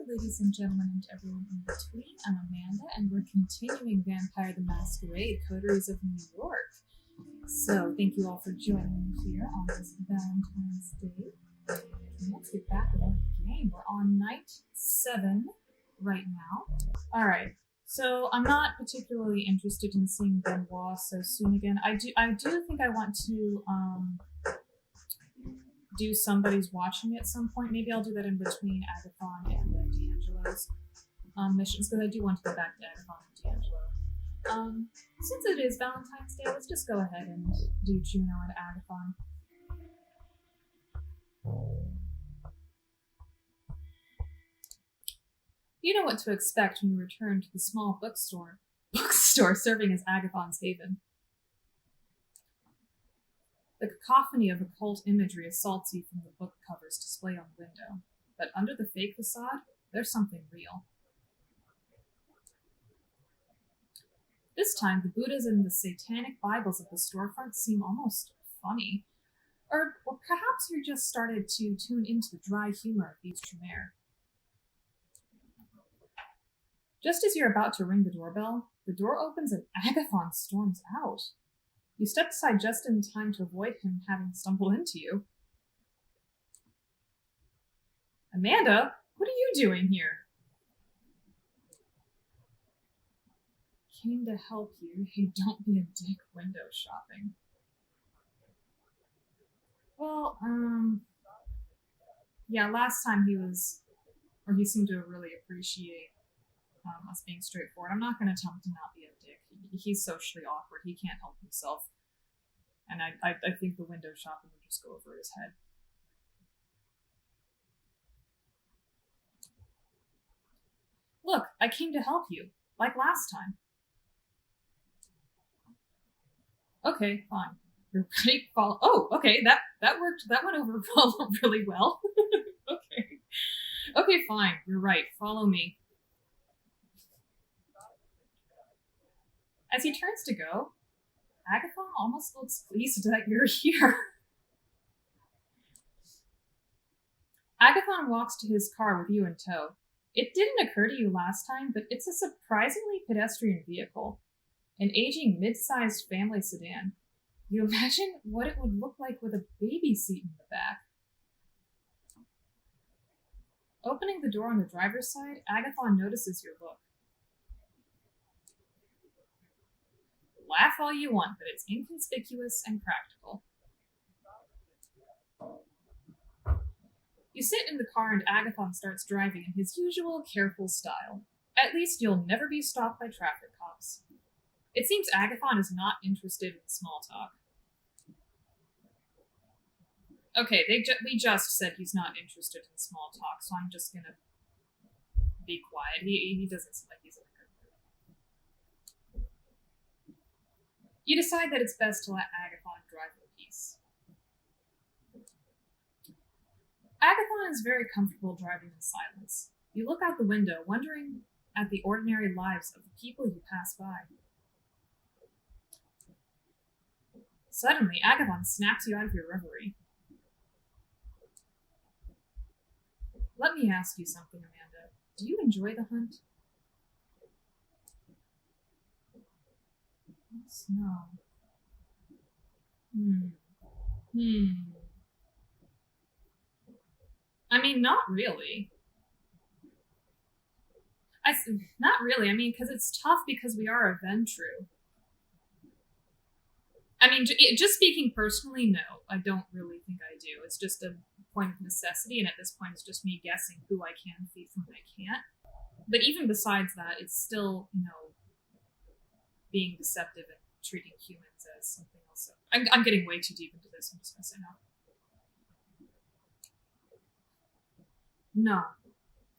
ladies and gentlemen, and everyone in between. I'm Amanda, and we're continuing Vampire the Masquerade, Coteries of New York. So, thank you all for joining me here on this Valentine's Day. Let's get back to our game. We're on night 7 right now. Alright, so I'm not particularly interested in seeing Benoit so soon again. I do think I want to, do Somebody's Watching at some point. Maybe I'll do that in between Agathon and D'Angelo's missions, because I do want to go back to Agathon and D'Angelo. Since it is Valentine's Day, let's just go ahead and do Juno and Agathon. You know what to expect when you return to the small bookstore serving as Agathon's haven. The cacophony of occult imagery assaults you from the book covers displayed on the window, but under the fake facade, there's something real. This time, the Buddhas and the satanic Bibles of the storefront seem almost funny. Or perhaps you just started to tune into the dry humor of these Tremere. Just as you're about to ring the doorbell, the door opens and Agathon storms out. You step aside just in time to avoid him having stumbled into you. Amanda, what are you doing here? Came to help you. Hey, don't be a dick window shopping. Well, yeah, last time he seemed to really appreciate us being straightforward. I'm not going to tell him to not be a dick. He's socially awkward. He can't help himself. And I think the window shopping would just go over his head. Look, I came to help you, like last time. Okay, fine. You're ready to follow. Oh, okay, that worked. That went over really well. Okay. Okay, fine. You're right. Follow me. As he turns to go, Agathon almost looks pleased that you're here. Agathon walks to his car with you in tow. It didn't occur to you last time, but it's a surprisingly pedestrian vehicle. An aging mid-sized family sedan. You imagine what it would look like with a baby seat in the back. Opening the door on the driver's side, Agathon notices your look. Laugh all you want, but it's inconspicuous and practical. You sit in the car and Agathon starts driving in his usual careful style. At least you'll never be stopped by traffic cops. It seems Agathon is not interested in small talk. Okay, we just said he's not interested in small talk, so I'm just gonna be quiet. He doesn't seem like he's in a good mood. You decide that it's best to let Agathon drive in peace. Agathon is very comfortable driving in silence. You look out the window, wondering at the ordinary lives of the people you pass by. Suddenly, Agathon snaps you out of your reverie. Let me ask you something, Amanda. Do you enjoy the hunt? No. I mean, not really. Not really. I mean, because it's tough because we are a Ventru. I mean, just speaking personally, no. I don't really think I do. It's just a point of necessity, and at this point, it's just me guessing who I can feed from who I can't. But even besides that, it's still, being deceptive and treating humans as something else. I'm getting way too deep into this. I'm just gonna say no. No.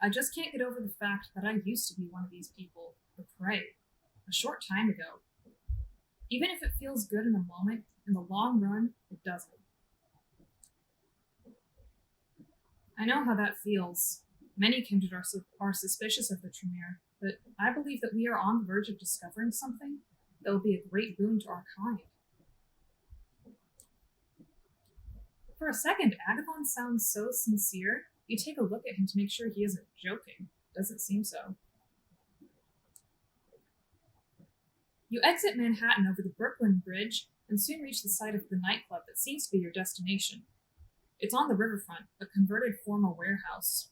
I just can't get over the fact that I used to be one of these people, the prey, a short time ago. Even if it feels good in the moment, in the long run, it doesn't. I know how that feels. Many kindred are suspicious of the Tremere, but I believe that we are on the verge of discovering something that will be a great boon to our kind. For a second, Agathon sounds so sincere, you take a look at him to make sure he isn't joking. Doesn't seem so. You exit Manhattan over the Brooklyn Bridge and soon reach the site of the nightclub that seems to be your destination. It's on the riverfront, a converted former warehouse.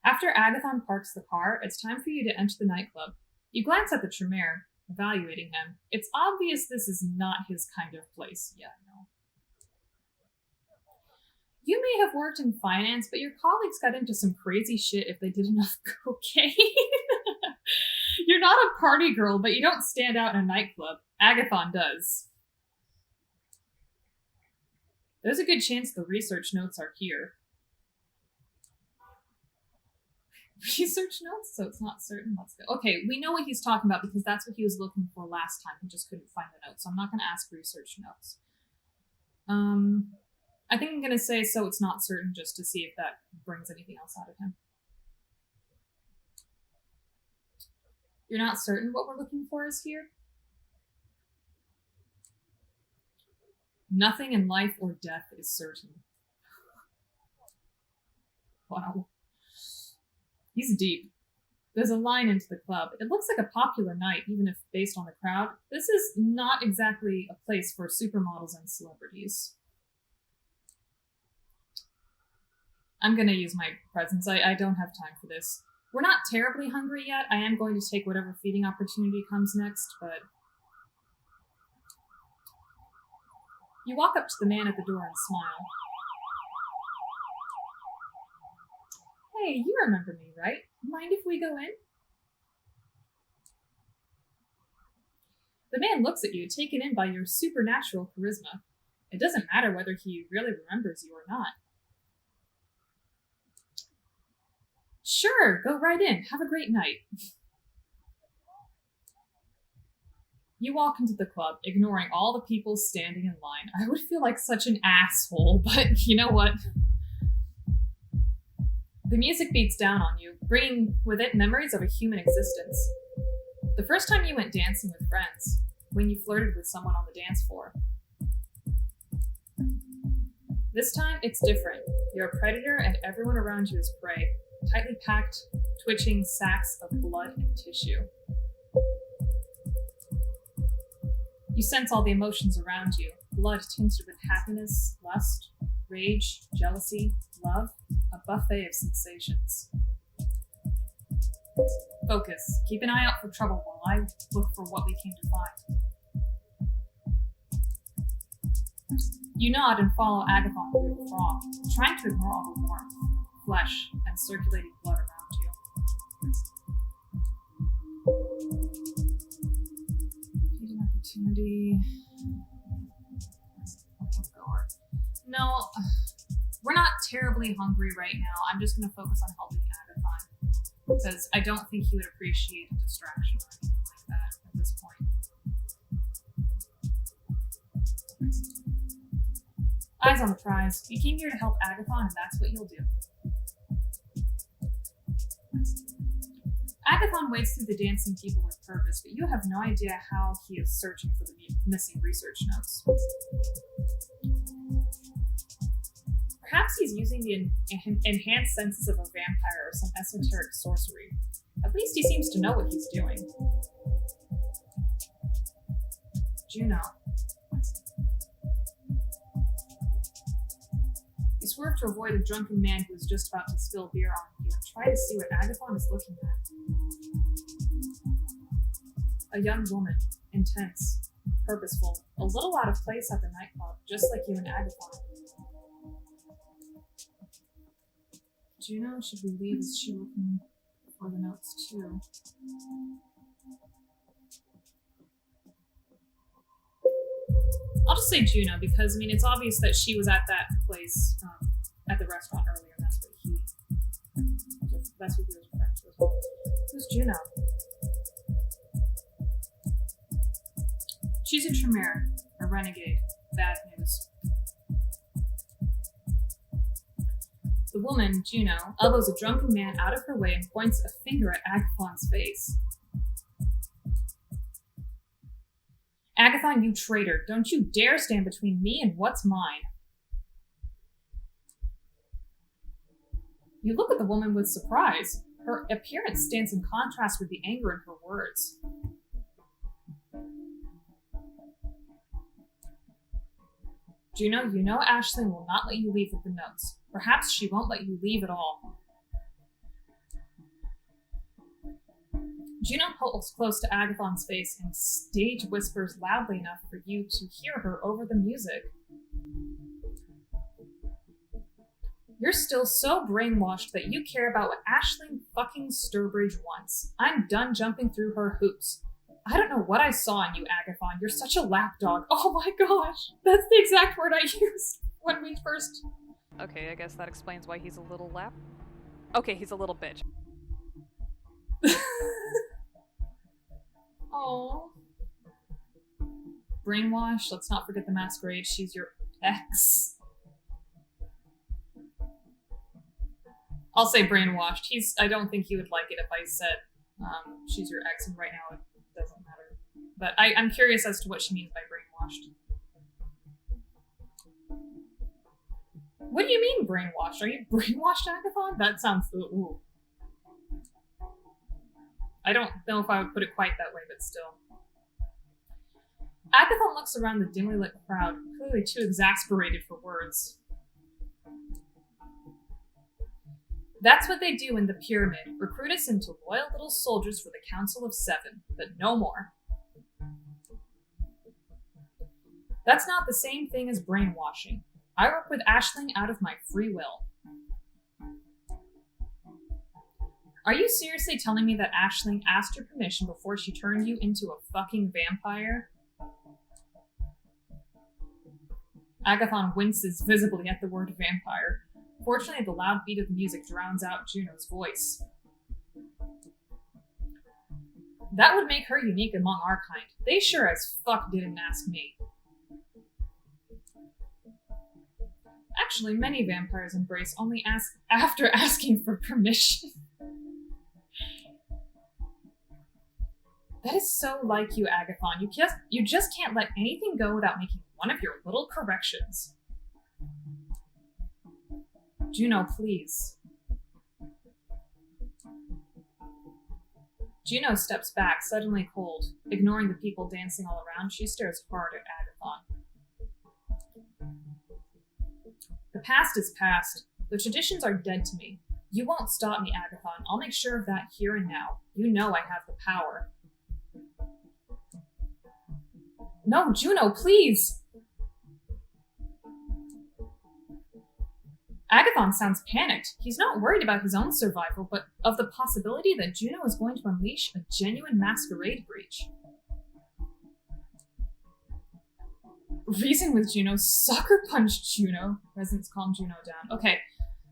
After Agathon parks the car, it's time for you to enter the nightclub. You glance at the Tremere, evaluating him. It's obvious this is not his kind of place. Yeah, no. You may have worked in finance, but your colleagues got into some crazy shit if they did enough cocaine. You're not a party girl, but you don't stand out in a nightclub. Agathon does. There's a good chance the research notes are here. Research notes? So it's not certain. Let's go. Okay, we know what he's talking about because that's what he was looking for last time. He just couldn't find the notes, so I'm not going to ask research notes. I think I'm going to say so it's not certain just to see if that brings anything else out of him. You're not certain what we're looking for is here? Nothing in life or death is certain. Wow. He's deep. There's a line into the club. It looks like a popular night, even if based on the crowd. This is not exactly a place for supermodels and celebrities. I'm going to use my presence. I don't have time for this. We're not terribly hungry yet. I am going to take whatever feeding opportunity comes next, but... You walk up to the man at the door and smile. Hey, you remember me, right? Mind if we go in? The man looks at you, taken in by your supernatural charisma. It doesn't matter whether he really remembers you or not. Sure, go right in. Have a great night. You walk into the club, ignoring all the people standing in line. I would feel like such an asshole, but you know what? The music beats down on you, bringing with it memories of a human existence. The first time you went dancing with friends, when you flirted with someone on the dance floor. This time, it's different. You're a predator and everyone around you is prey. Tightly packed, twitching sacks of blood and tissue. You sense all the emotions around you, blood tinted with happiness, lust, rage, jealousy, love, a buffet of sensations. Focus. Keep an eye out for trouble while I look for what we came to find. You nod and follow Agathon through the throng, trying to ignore all the warmth, flesh, and circulating blood around you. Feeding opportunity. No, we're not terribly hungry right now. I'm just going to focus on helping Agathon, because I don't think he would appreciate a distraction or anything like that at this point. Eyes on the prize. You came here to help Agathon, and that's what you'll do. Agathon wades through the dancing people with purpose, but you have no idea how he is searching for the missing research notes. Perhaps he's using the enhanced senses of a vampire or some esoteric sorcery. At least he seems to know what he's doing. Juno. You swerve to avoid a drunken man who is just about to spill beer on you and try to see what Agathon is looking at. A young woman, intense, purposeful, a little out of place at the nightclub, just like you and Agathon. Juno, should we leave? Is she looking for the notes too? I'll just say Juno because, I mean, it's obvious that she was at that place, at the restaurant earlier, and that's what he was referring to as well. Who's Juno? She's a Tremere, a renegade. Bad news. The woman, Juno, elbows a drunken man out of her way and points a finger at Agathon's face. Agathon, you traitor, don't you dare stand between me and what's mine. You look at the woman with surprise. Her appearance stands in contrast with the anger in her words. Juno, you know Aisling will not let you leave with the notes. Perhaps she won't let you leave at all. Juno pulls close to Agathon's face and stage whispers loudly enough for you to hear her over the music. You're still so brainwashed that you care about what Aisling fucking Sturbridge wants. I'm done jumping through her hoops. I don't know what I saw in you, Agathon. You're such a lapdog. Oh my gosh. That's the exact word I used when we first... Okay, I guess that explains why he's a little lap. Okay, he's a little bitch. Oh. Brainwash. Let's not forget the Masquerade. She's your ex. I'll say brainwashed. I don't think he would like it if I said she's your ex, and right now it doesn't matter. But I'm curious as to what she means by brainwashed. What do you mean brainwashed? Are you brainwashed, Agathon? That sounds... Ooh. I don't know if I would put it quite that way, but still. Agathon looks around the dimly lit crowd, clearly too exasperated for words. That's what they do in the pyramid, recruit us into loyal little soldiers for the Council of Seven, but no more. That's not the same thing as brainwashing. I work with Aisling out of my free will. Are you seriously telling me that Aisling asked your permission before she turned you into a fucking vampire? Agathon winces visibly at the word vampire. Fortunately, the loud beat of the music drowns out Juno's voice. That would make her unique among our kind. They sure as fuck didn't ask me. Actually, many vampires embrace only after asking for permission. That is so like you, Agathon. You just can't let anything go without making one of your little corrections. Juno, please. Juno steps back, suddenly cold. Ignoring the people dancing all around, she stares hard at Agathon. The past is past. The traditions are dead to me. You won't stop me, Agathon. I'll make sure of that here and now. You know I have the power. No, Juno, please! Agathon sounds panicked. He's not worried about his own survival, but of the possibility that Juno is going to unleash a genuine masquerade breach. Reason with Juno, sucker punch Juno. Residents calm Juno down. Okay,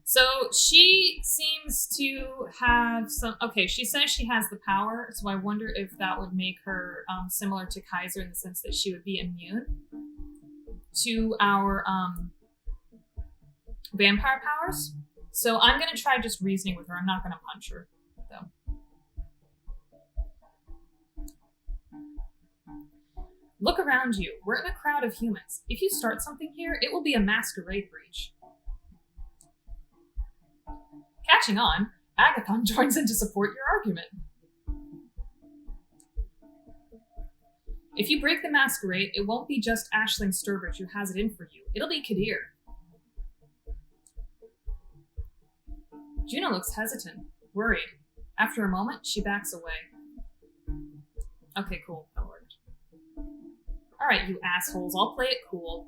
so she seems to have some... Okay, she says she has the power, so I wonder if that would make her similar to Kaiser in the sense that she would be immune to our vampire powers. So I'm going to try just reasoning with her. I'm not going to punch her, though. Look around you. We're in a crowd of humans. If you start something here, it will be a masquerade breach. Catching on, Agathon joins in to support your argument. If you break the masquerade, it won't be just Aisling Sturbridge who has it in for you. It'll be Kadir. Juno looks hesitant, worried. After a moment, she backs away. Okay, cool. That worked. Alright, you assholes. I'll play it cool.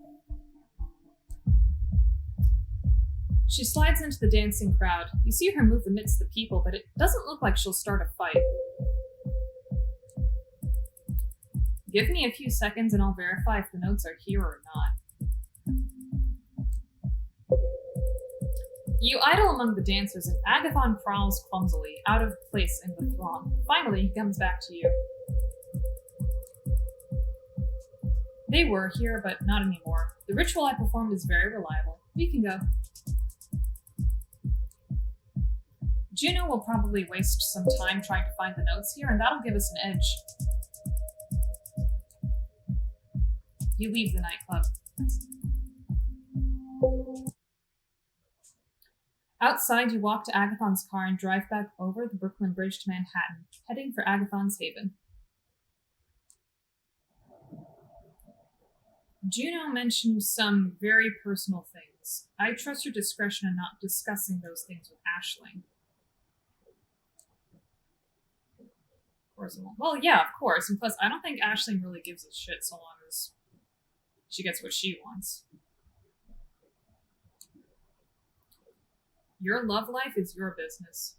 She slides into the dancing crowd. You see her move amidst the people, but it doesn't look like she'll start a fight. Give me a few seconds and I'll verify if the notes are here or not. You idle among the dancers, and Agathon prowls clumsily, out of place in the throng. Finally, he comes back to you. They were here, but not anymore. The ritual I performed is very reliable. We can go. Juno will probably waste some time trying to find the notes here, and that'll give us an edge. You leave the nightclub. Outside, you walk to Agathon's car and drive back over the Brooklyn Bridge to Manhattan, heading for Agathon's haven. Juno mentioned some very personal things. I trust your discretion in not discussing those things with Aisling. Of course I won't. Well, yeah, of course. And plus, I don't think Aisling really gives a shit so long as she gets what she wants. Your love life is your business.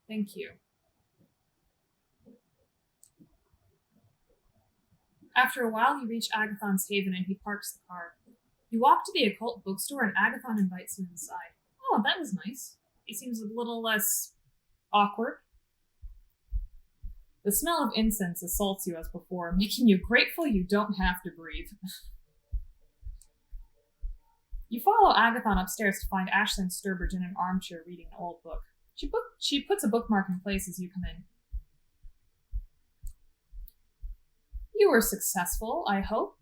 Thank you. After a while, you reach Agathon's haven and he parks the car. You walk to the occult bookstore and Agathon invites you inside. Oh, that was nice. He seems a little less awkward. The smell of incense assaults you as before, making you grateful you don't have to breathe. You follow Agathon upstairs to find Aisling Sturbridge in an armchair reading an old book. She puts a bookmark in place as you come in. You were successful, I hope?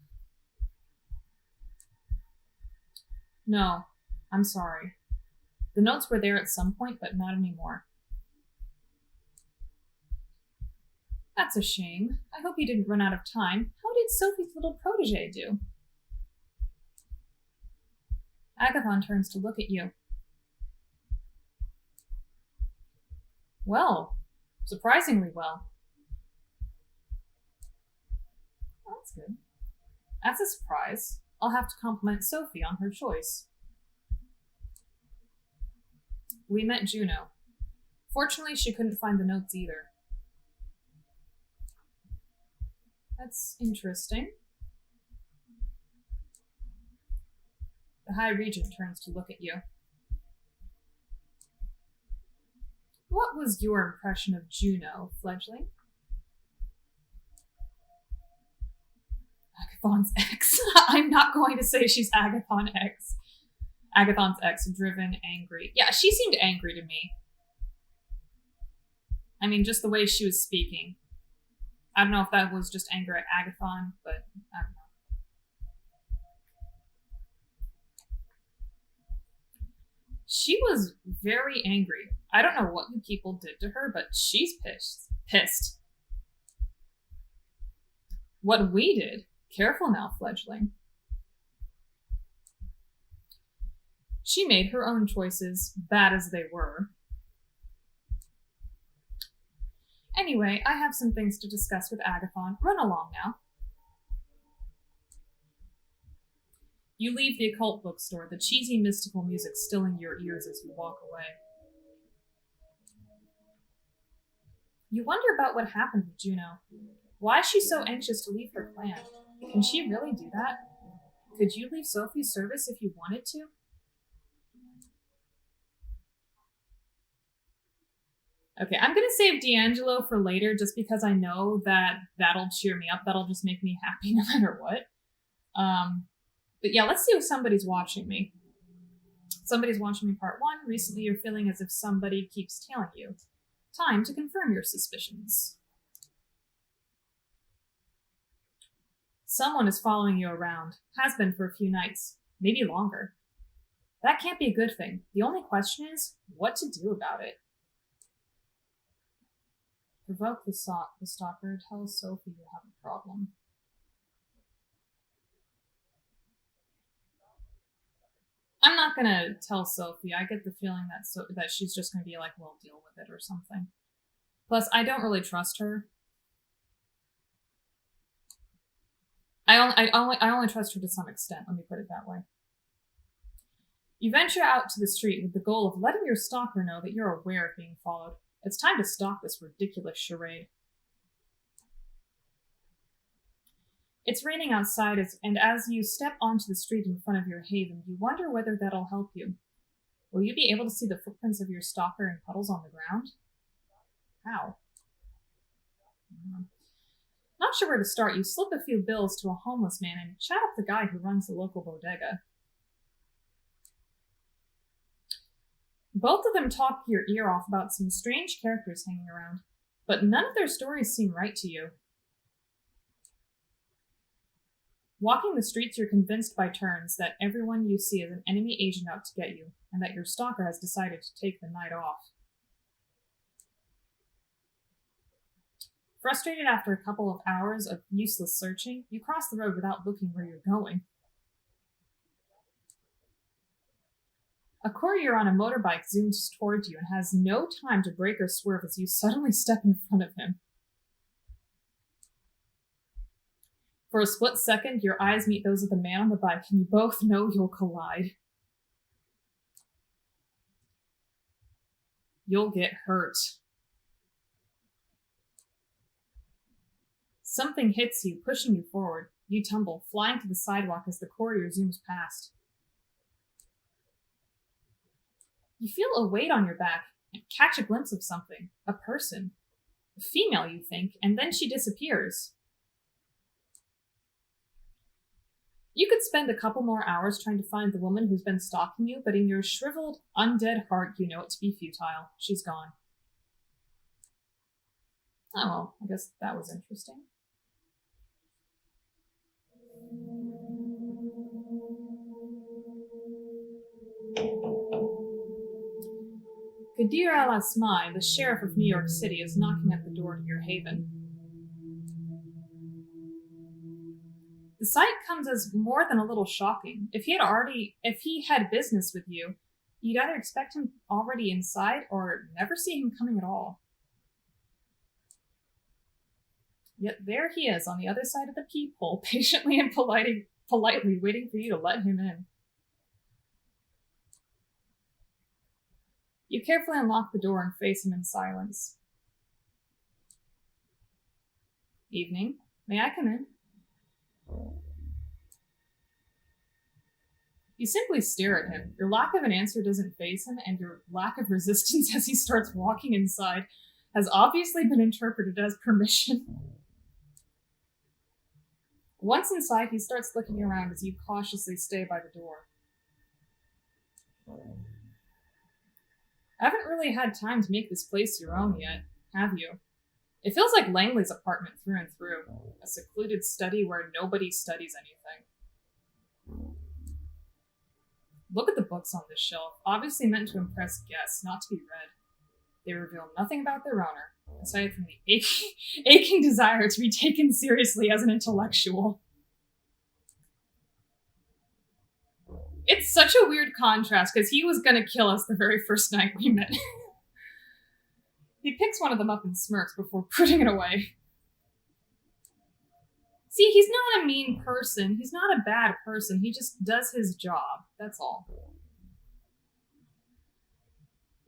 No, I'm sorry. The notes were there at some point, but not anymore. That's a shame. I hope you didn't run out of time. How did Sophie's little protege do? Agathon turns to look at you. Well, surprisingly well. That's good. As a surprise, I'll have to compliment Sophie on her choice. We met Juno. Fortunately, she couldn't find the notes either. That's interesting. The High Regent turns to look at you. What was your impression of Juno, fledgling? Agathon's ex. I'm not going to say she's Agathon X. Agathon's ex, driven, angry. Yeah, she seemed angry to me. I mean, just the way she was speaking. I don't know if that was just anger at Agathon, but I don't know. She was very angry. I don't know what you people did to her, but she's pissed. What we did? Careful now, fledgling. She made her own choices, bad as they were. Anyway, I have some things to discuss with Agathon. Run along now. You leave the occult bookstore, the cheesy mystical music still in your ears as you walk away. You wonder about what happened with Juno. Why is she so anxious to leave her clan? Can she really do that? Could you leave Sophie's service if you wanted to? Okay, I'm going to save D'Angelo for later just because I know that that'll cheer me up. That'll just make me happy no matter what. But yeah, let's see if somebody's watching me. Somebody's watching me part 1. Recently, you're feeling as if somebody keeps tailing you. Time to confirm your suspicions. Someone is following you around. Has been for a few nights. Maybe longer. That can't be a good thing. The only question is, what to do about it. Provoke the stalker. Tell Sophie you have a problem. I'm not gonna tell Sophie. I get the feeling that she's just gonna be like, "We'll deal with it" or something. Plus, I don't really trust her. I only trust her to some extent. Let me put it that way. You venture out to the street with the goal of letting your stalker know that you're aware of being followed. It's time to stop this ridiculous charade. It's raining outside, and as you step onto the street in front of your haven, you wonder whether that'll help you. Will you be able to see the footprints of your stalker in puddles on the ground? How? Not sure where to start. You slip a few bills to a homeless man and chat up the guy who runs the local bodega. Both of them talk your ear off about some strange characters hanging around, but none of their stories seem right to you. Walking the streets, you're convinced by turns that everyone you see is an enemy agent out to get you, and that your stalker has decided to take the night off. Frustrated after a couple of hours of useless searching, you cross the road without looking where you're going. A courier on a motorbike zooms towards you and has no time to brake or swerve as you suddenly step in front of him. For a split second, your eyes meet those of the man on the bike, and you both know you'll collide. You'll get hurt. Something hits you, pushing you forward. You tumble, flying to the sidewalk as the courier zooms past. You feel a weight on your back and catch a glimpse of something. A person. A female, you think, and then she disappears. You could spend a couple more hours trying to find the woman who's been stalking you, but in your shriveled, undead heart, you know it to be futile. She's gone. Oh well, I guess that was interesting. Kadir al-Asmai, the sheriff of New York City, is knocking at the door to your haven. The sight comes as more than a little shocking. If he had business with you, you'd either expect him already inside or never see him coming at all. Yet there he is on the other side of the peephole, patiently and politely waiting for you to let him in. You carefully unlock the door and face him in silence. Evening. May I come in? You simply stare at him. Your lack of an answer doesn't faze him, and your lack of resistance as he starts walking inside has obviously been interpreted as permission. Once inside, he starts looking around as you cautiously stay by the door. I haven't really had time to make this place your own yet, have you? It feels like Langley's apartment through and through, a secluded study where nobody studies anything. Look at the books on this shelf, obviously meant to impress guests, not to be read. They reveal nothing about their owner, aside from the aching desire to be taken seriously as an intellectual. It's such a weird contrast, because he was gonna kill us the very first night we met. He picks one of them up and smirks before putting it away. See, he's not a mean person. He's not a bad person. He just does his job. That's all.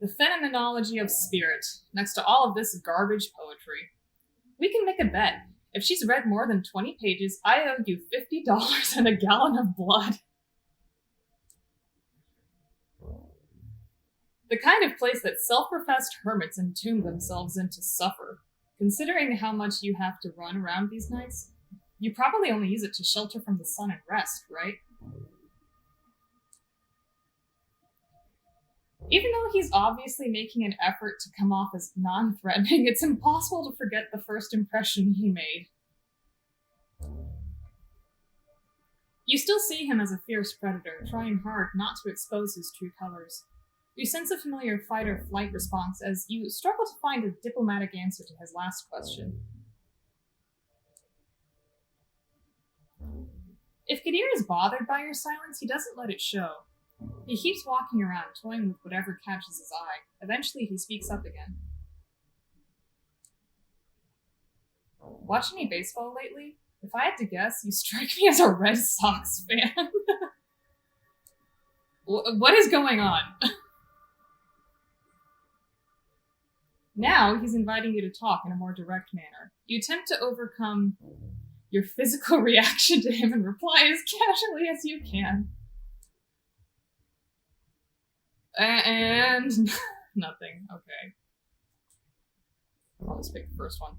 The phenomenology of spirit, next to all of this garbage poetry. We can make a bet. If she's read more than 20 pages, I owe you $50 and a gallon of blood. The kind of place that self-professed hermits entomb themselves in to suffer. Considering how much you have to run around these nights, you probably only use it to shelter from the sun and rest, right? Even though he's obviously making an effort to come off as non-threatening, it's impossible to forget the first impression he made. You still see him as a fierce predator, trying hard not to expose his true colors. You sense a familiar fight-or-flight response as you struggle to find a diplomatic answer to his last question. If Kadir is bothered by your silence, he doesn't let it show. He keeps walking around, toying with whatever catches his eye. Eventually, he speaks up again. Watch any baseball lately? If I had to guess, you strike me as a Red Sox fan. What is going on? Now, he's inviting you to talk in a more direct manner. You attempt to overcome your physical reaction to him and reply as casually as you can. And nothing. Okay. I'll just pick the first one.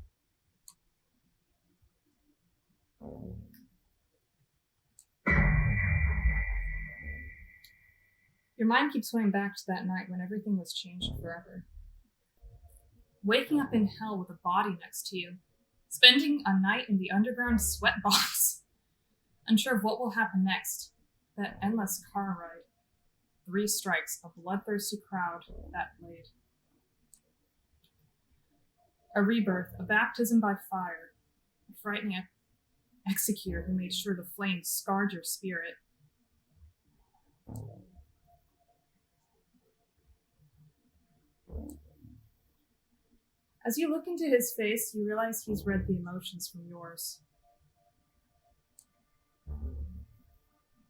Your mind keeps going back to that night when everything was changed forever. Waking up in hell with a body next to you. Spending a night in the underground sweat box. Unsure of what will happen next. That endless car ride. 3 strikes, a bloodthirsty crowd that blade. A rebirth, a baptism by fire, a frightening executor who made sure the flames scarred your spirit. As you look into his face, you realize he's read the emotions from yours.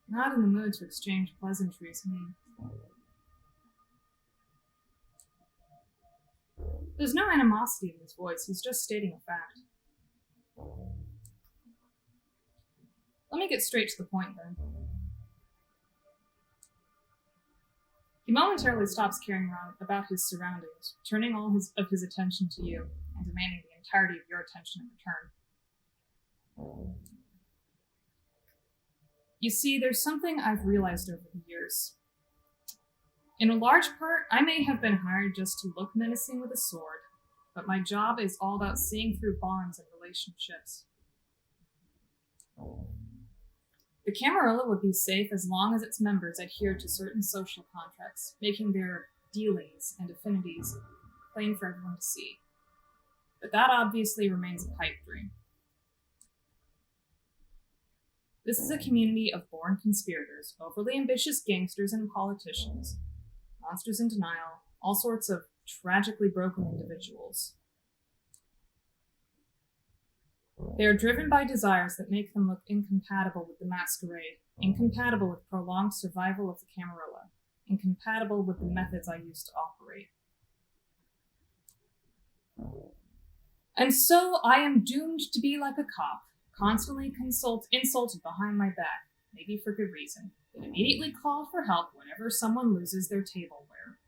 Not in the mood to exchange pleasantries, There's no animosity in his voice, he's just stating a fact. Let me get straight to the point then. He momentarily stops caring about his surroundings, turning all of his attention to you, and demanding the entirety of your attention in return. You see, there's something I've realized over the years. In a large part, I may have been hired just to look menacing with a sword, but my job is all about seeing through bonds and relationships. The Camarilla would be safe as long as its members adhered to certain social contracts, making their dealings and affinities plain for everyone to see. But that obviously remains a pipe dream. This is a community of born conspirators, overly ambitious gangsters and politicians, monsters in denial, all sorts of tragically broken individuals. They are driven by desires that make them look incompatible with the Masquerade, incompatible with prolonged survival of the Camarilla, incompatible with the methods I used to operate. And so I am doomed to be like a cop, constantly insulted behind my back, maybe for good reason, but immediately called for help whenever someone loses their tableware.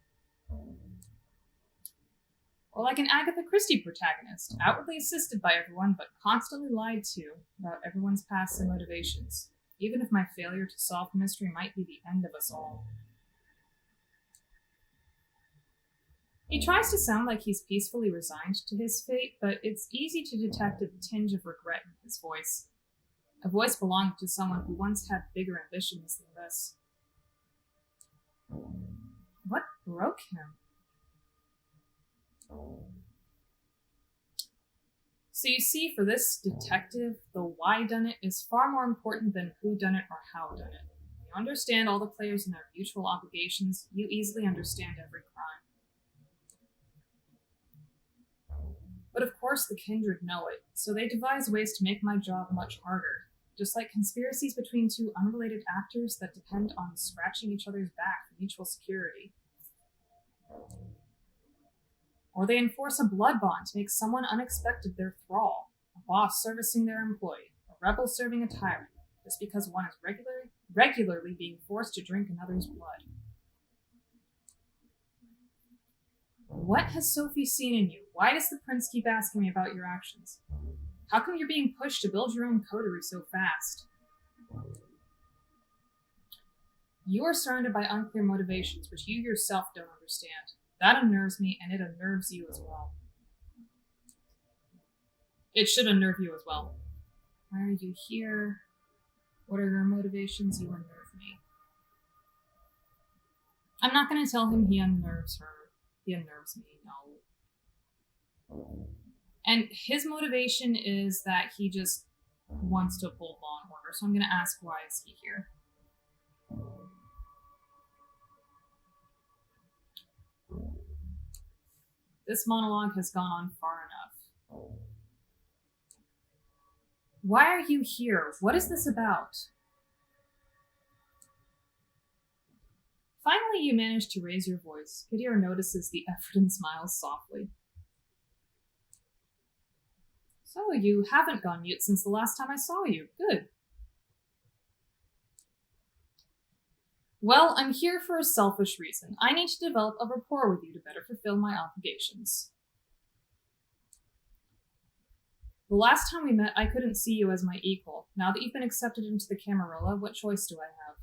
Or like an Agatha Christie protagonist, outwardly assisted by everyone but constantly lied to about everyone's pasts and motivations, even if my failure to solve the mystery might be the end of us all. He tries to sound like he's peacefully resigned to his fate, but it's easy to detect a tinge of regret in his voice. A voice belonging to someone who once had bigger ambitions than this. What broke him? So you see, for this detective, the why done it is far more important than who done it or how done it. You understand all the players and their mutual obligations, you easily understand every crime. But of course the kindred know it, so they devise ways to make my job much harder, just like conspiracies between 2 unrelated actors that depend on scratching each other's back for mutual security. Or they enforce a blood bond to make someone unexpected their thrall, a boss servicing their employee, a rebel serving a tyrant, just because one is regularly being forced to drink another's blood. What has Sophie seen in you? Why does the prince keep asking me about your actions? How come you're being pushed to build your own coterie so fast? You are surrounded by unclear motivations which you yourself don't understand. That unnerves me, and it unnerves you as well. It should unnerve you as well. Why are you here? What are your motivations? You unnerve me. I'm not going to tell him he unnerves her. He unnerves me, no. And his motivation is that he just wants to uphold law and order, so I'm going to ask, why is he here? This monologue has gone on far enough. Why are you here? What is this about? Finally, you manage to raise your voice. Gideon notices the effort and smiles softly. So, you haven't gone mute since the last time I saw you. Good. Well, I'm here for a selfish reason. I need to develop a rapport with you to better fulfill my obligations. The last time we met, I couldn't see you as my equal. Now that you've been accepted into the Camarilla, what choice do I have?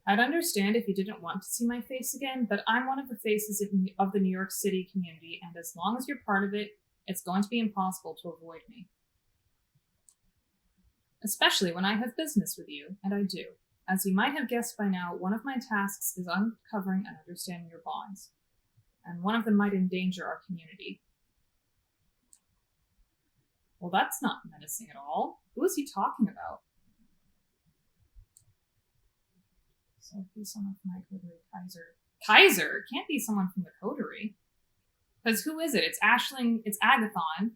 I'd understand if you didn't want to see my face again, but I'm one of the faces of the New York City community, and as long as you're part of it, it's going to be impossible to avoid me. especially when I have business with you, and I do. As you might have guessed by now, one of my tasks is uncovering and understanding your bonds, and one of them might endanger our community. Well, that's not menacing at all. Who is he talking about? So he's someone from my coterie, Kaiser. Kaiser? It can't be someone from the coterie. Because who is it? It's Ashling. It's Agathon,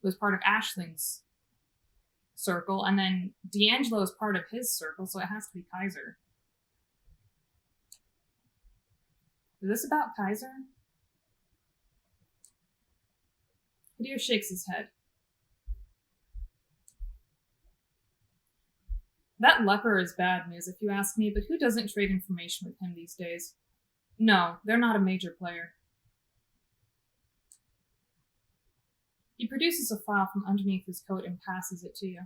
who is part of Ashling's circle, and then D'Angelo is part of his circle, so it has to be Kaiser. Is this about Kaiser? Kadir shakes his head. That leper is bad news if you ask me, but who doesn't trade information with him these days? No, they're not a major player. He produces a file from underneath his coat and passes it to you.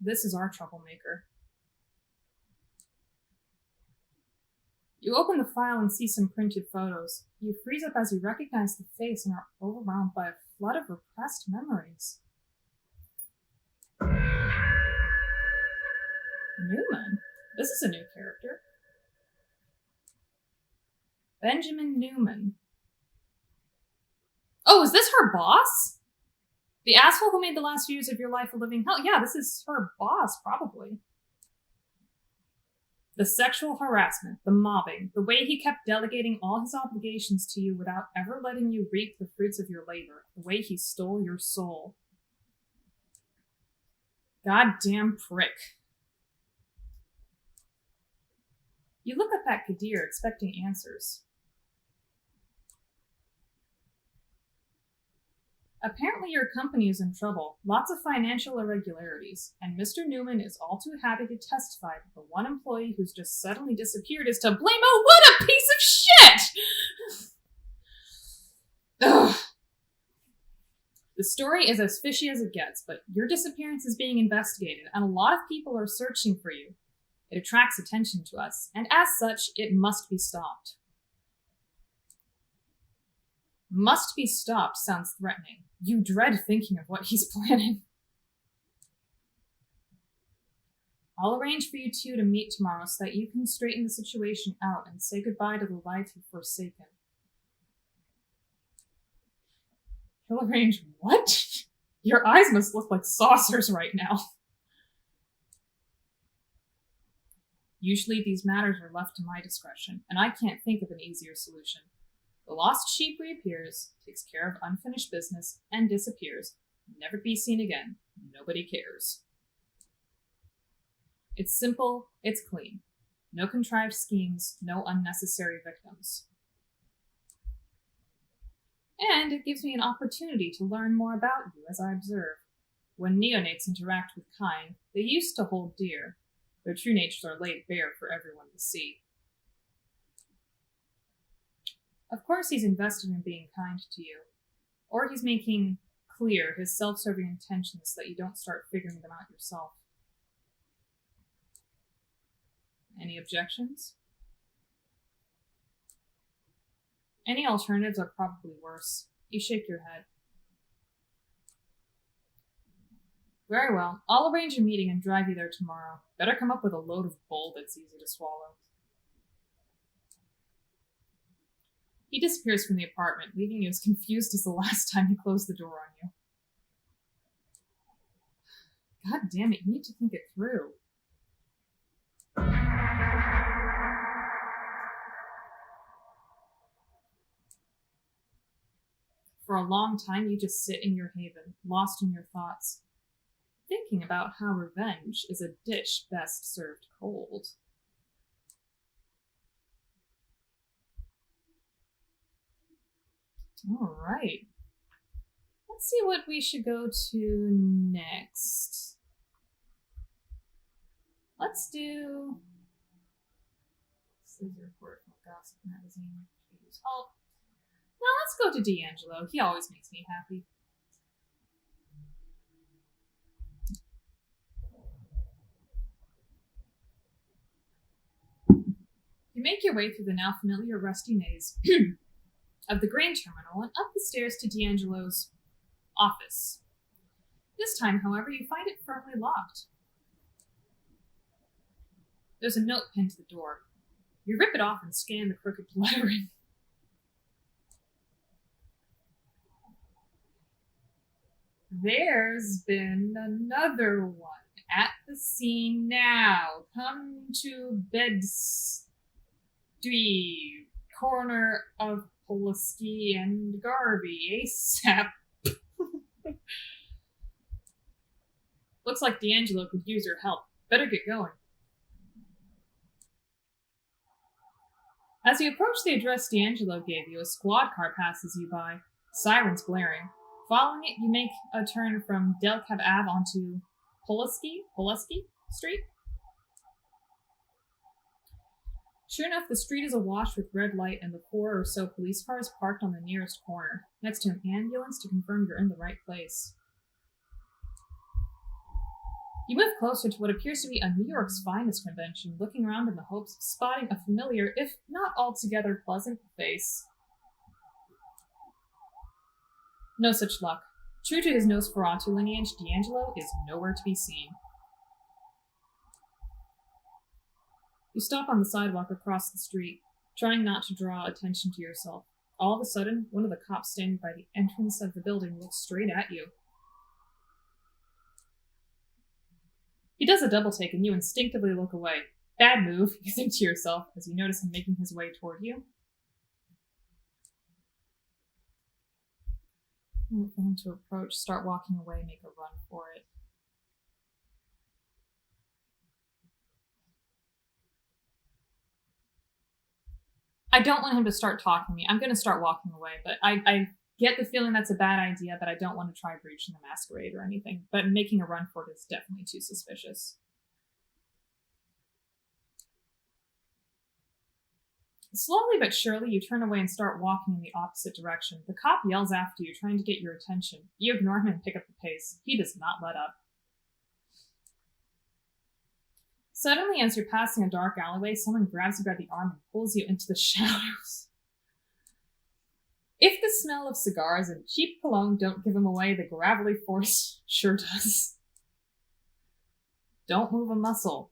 This is our troublemaker. You open the file and see some printed photos. You freeze up as you recognize the face and are overwhelmed by a flood of repressed memories. Newman? This is a new character. Benjamin Newman. Oh, is this her boss? The asshole who made the last few years of your life a living hell? Yeah, this is her boss, probably. The sexual harassment, the mobbing, the way he kept delegating all his obligations to you without ever letting you reap the fruits of your labor, the way he stole your soul. Goddamn prick. You look up at Kadir, expecting answers. Apparently your company is in trouble, lots of financial irregularities, and Mr. Newman is all too happy to testify that the one employee who's just suddenly disappeared is to blame. Oh, what a piece of shit! Ugh. The story is as fishy as it gets, but your disappearance is being investigated, and a lot of people are searching for you. It attracts attention to us, and as such, it must be stopped. Must be stopped sounds threatening. You dread thinking of what he's planning. I'll arrange for you two to meet tomorrow so that you can straighten the situation out and say goodbye to the life you've forsaken. He'll arrange what? Your eyes must look like saucers right now. Usually these matters are left to my discretion, and I can't think of an easier solution. The lost sheep reappears, takes care of unfinished business, and disappears. Never to be seen again. Nobody cares. It's simple, it's clean. No contrived schemes, no unnecessary victims. And it gives me an opportunity to learn more about you as I observe. When neonates interact with kind, they used to hold dear. Their true natures are laid bare for everyone to see. Of course he's invested in being kind to you, or he's making clear his self-serving intentions so that you don't start figuring them out yourself. Any objections? Any alternatives are probably worse. You shake your head. Very well. I'll arrange a meeting and drive you there tomorrow. Better come up with a load of bull that's easy to swallow. He disappears from the apartment, leaving you as confused as the last time he closed the door on you. God damn it, you need to think it through. For a long time, you just sit in your haven, lost in your thoughts, thinking about how revenge is a dish best served cold. All right. Let's see what we should go to next. Let's do Scissor Report from Gossip Magazine. Oh, now let's go to D'Angelo. He always makes me happy. You make your way through the now familiar rusty maze of the grain terminal and up the stairs to D'Angelo's office. This time, however, you find it firmly locked. There's a note pinned to the door. You rip it off and scan the crooked lettering. There's been another one. At the scene now. Come to bed street, corner of Pulaski and Garvey, ASAP. Looks like D'Angelo could use your help. Better get going. As you approach the address D'Angelo gave you, a squad car passes you by, sirens blaring. Following it, you make a turn from Delcap Ave onto Pulaski Street? Sure enough, the street is awash with red light and the 4 or so police cars parked on the nearest corner, next to an ambulance to confirm you're in the right place. You move closer to what appears to be a New York's finest convention, looking around in the hopes of spotting a familiar, if not altogether pleasant, face. No such luck. True to his Nosferatu lineage, D'Angelo is nowhere to be seen. You stop on the sidewalk across the street, trying not to draw attention to yourself. All of a sudden, one of the cops standing by the entrance of the building looks straight at you. He does a double take and you instinctively look away. Bad move, you think to yourself as you notice him making his way toward you. Wait for him to approach, start walking away, make a run for it. I don't want him to start talking to me. I'm going to start walking away, but I get the feeling that's a bad idea, but I don't want to try breaching the Masquerade or anything. But making a run for it is definitely too suspicious. Slowly but surely, you turn away and start walking in the opposite direction. The cop yells after you, trying to get your attention. You ignore him and pick up the pace. He does not let up. Suddenly, as you're passing a dark alleyway, someone grabs you by the arm and pulls you into the shadows. If the smell of cigars and cheap cologne don't give him away, the gravelly force sure does. Don't move a muscle.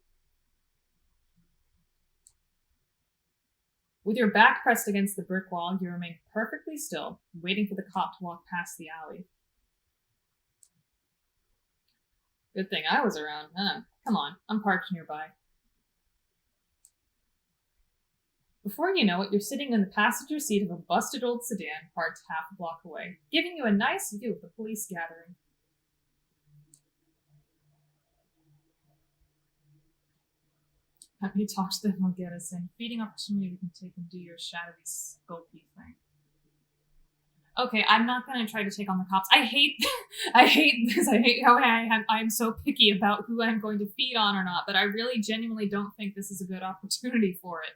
With your back pressed against the brick wall, you remain perfectly still, waiting for the cop to walk past the alley. Good thing I was around, huh? Come on, I'm parked nearby. Before you know it, you're sitting in the passenger seat of a busted old sedan parked half a block away, giving you a nice view of the police gathering. Happy to talk to them, will get us in. Feeding opportunity, we can take and do your shadowy, skulky thing. Okay, I'm not going to try to take on the cops. I hate this. I hate how I'm so picky about who I'm going to feed on or not, but I really genuinely don't think this is a good opportunity for it.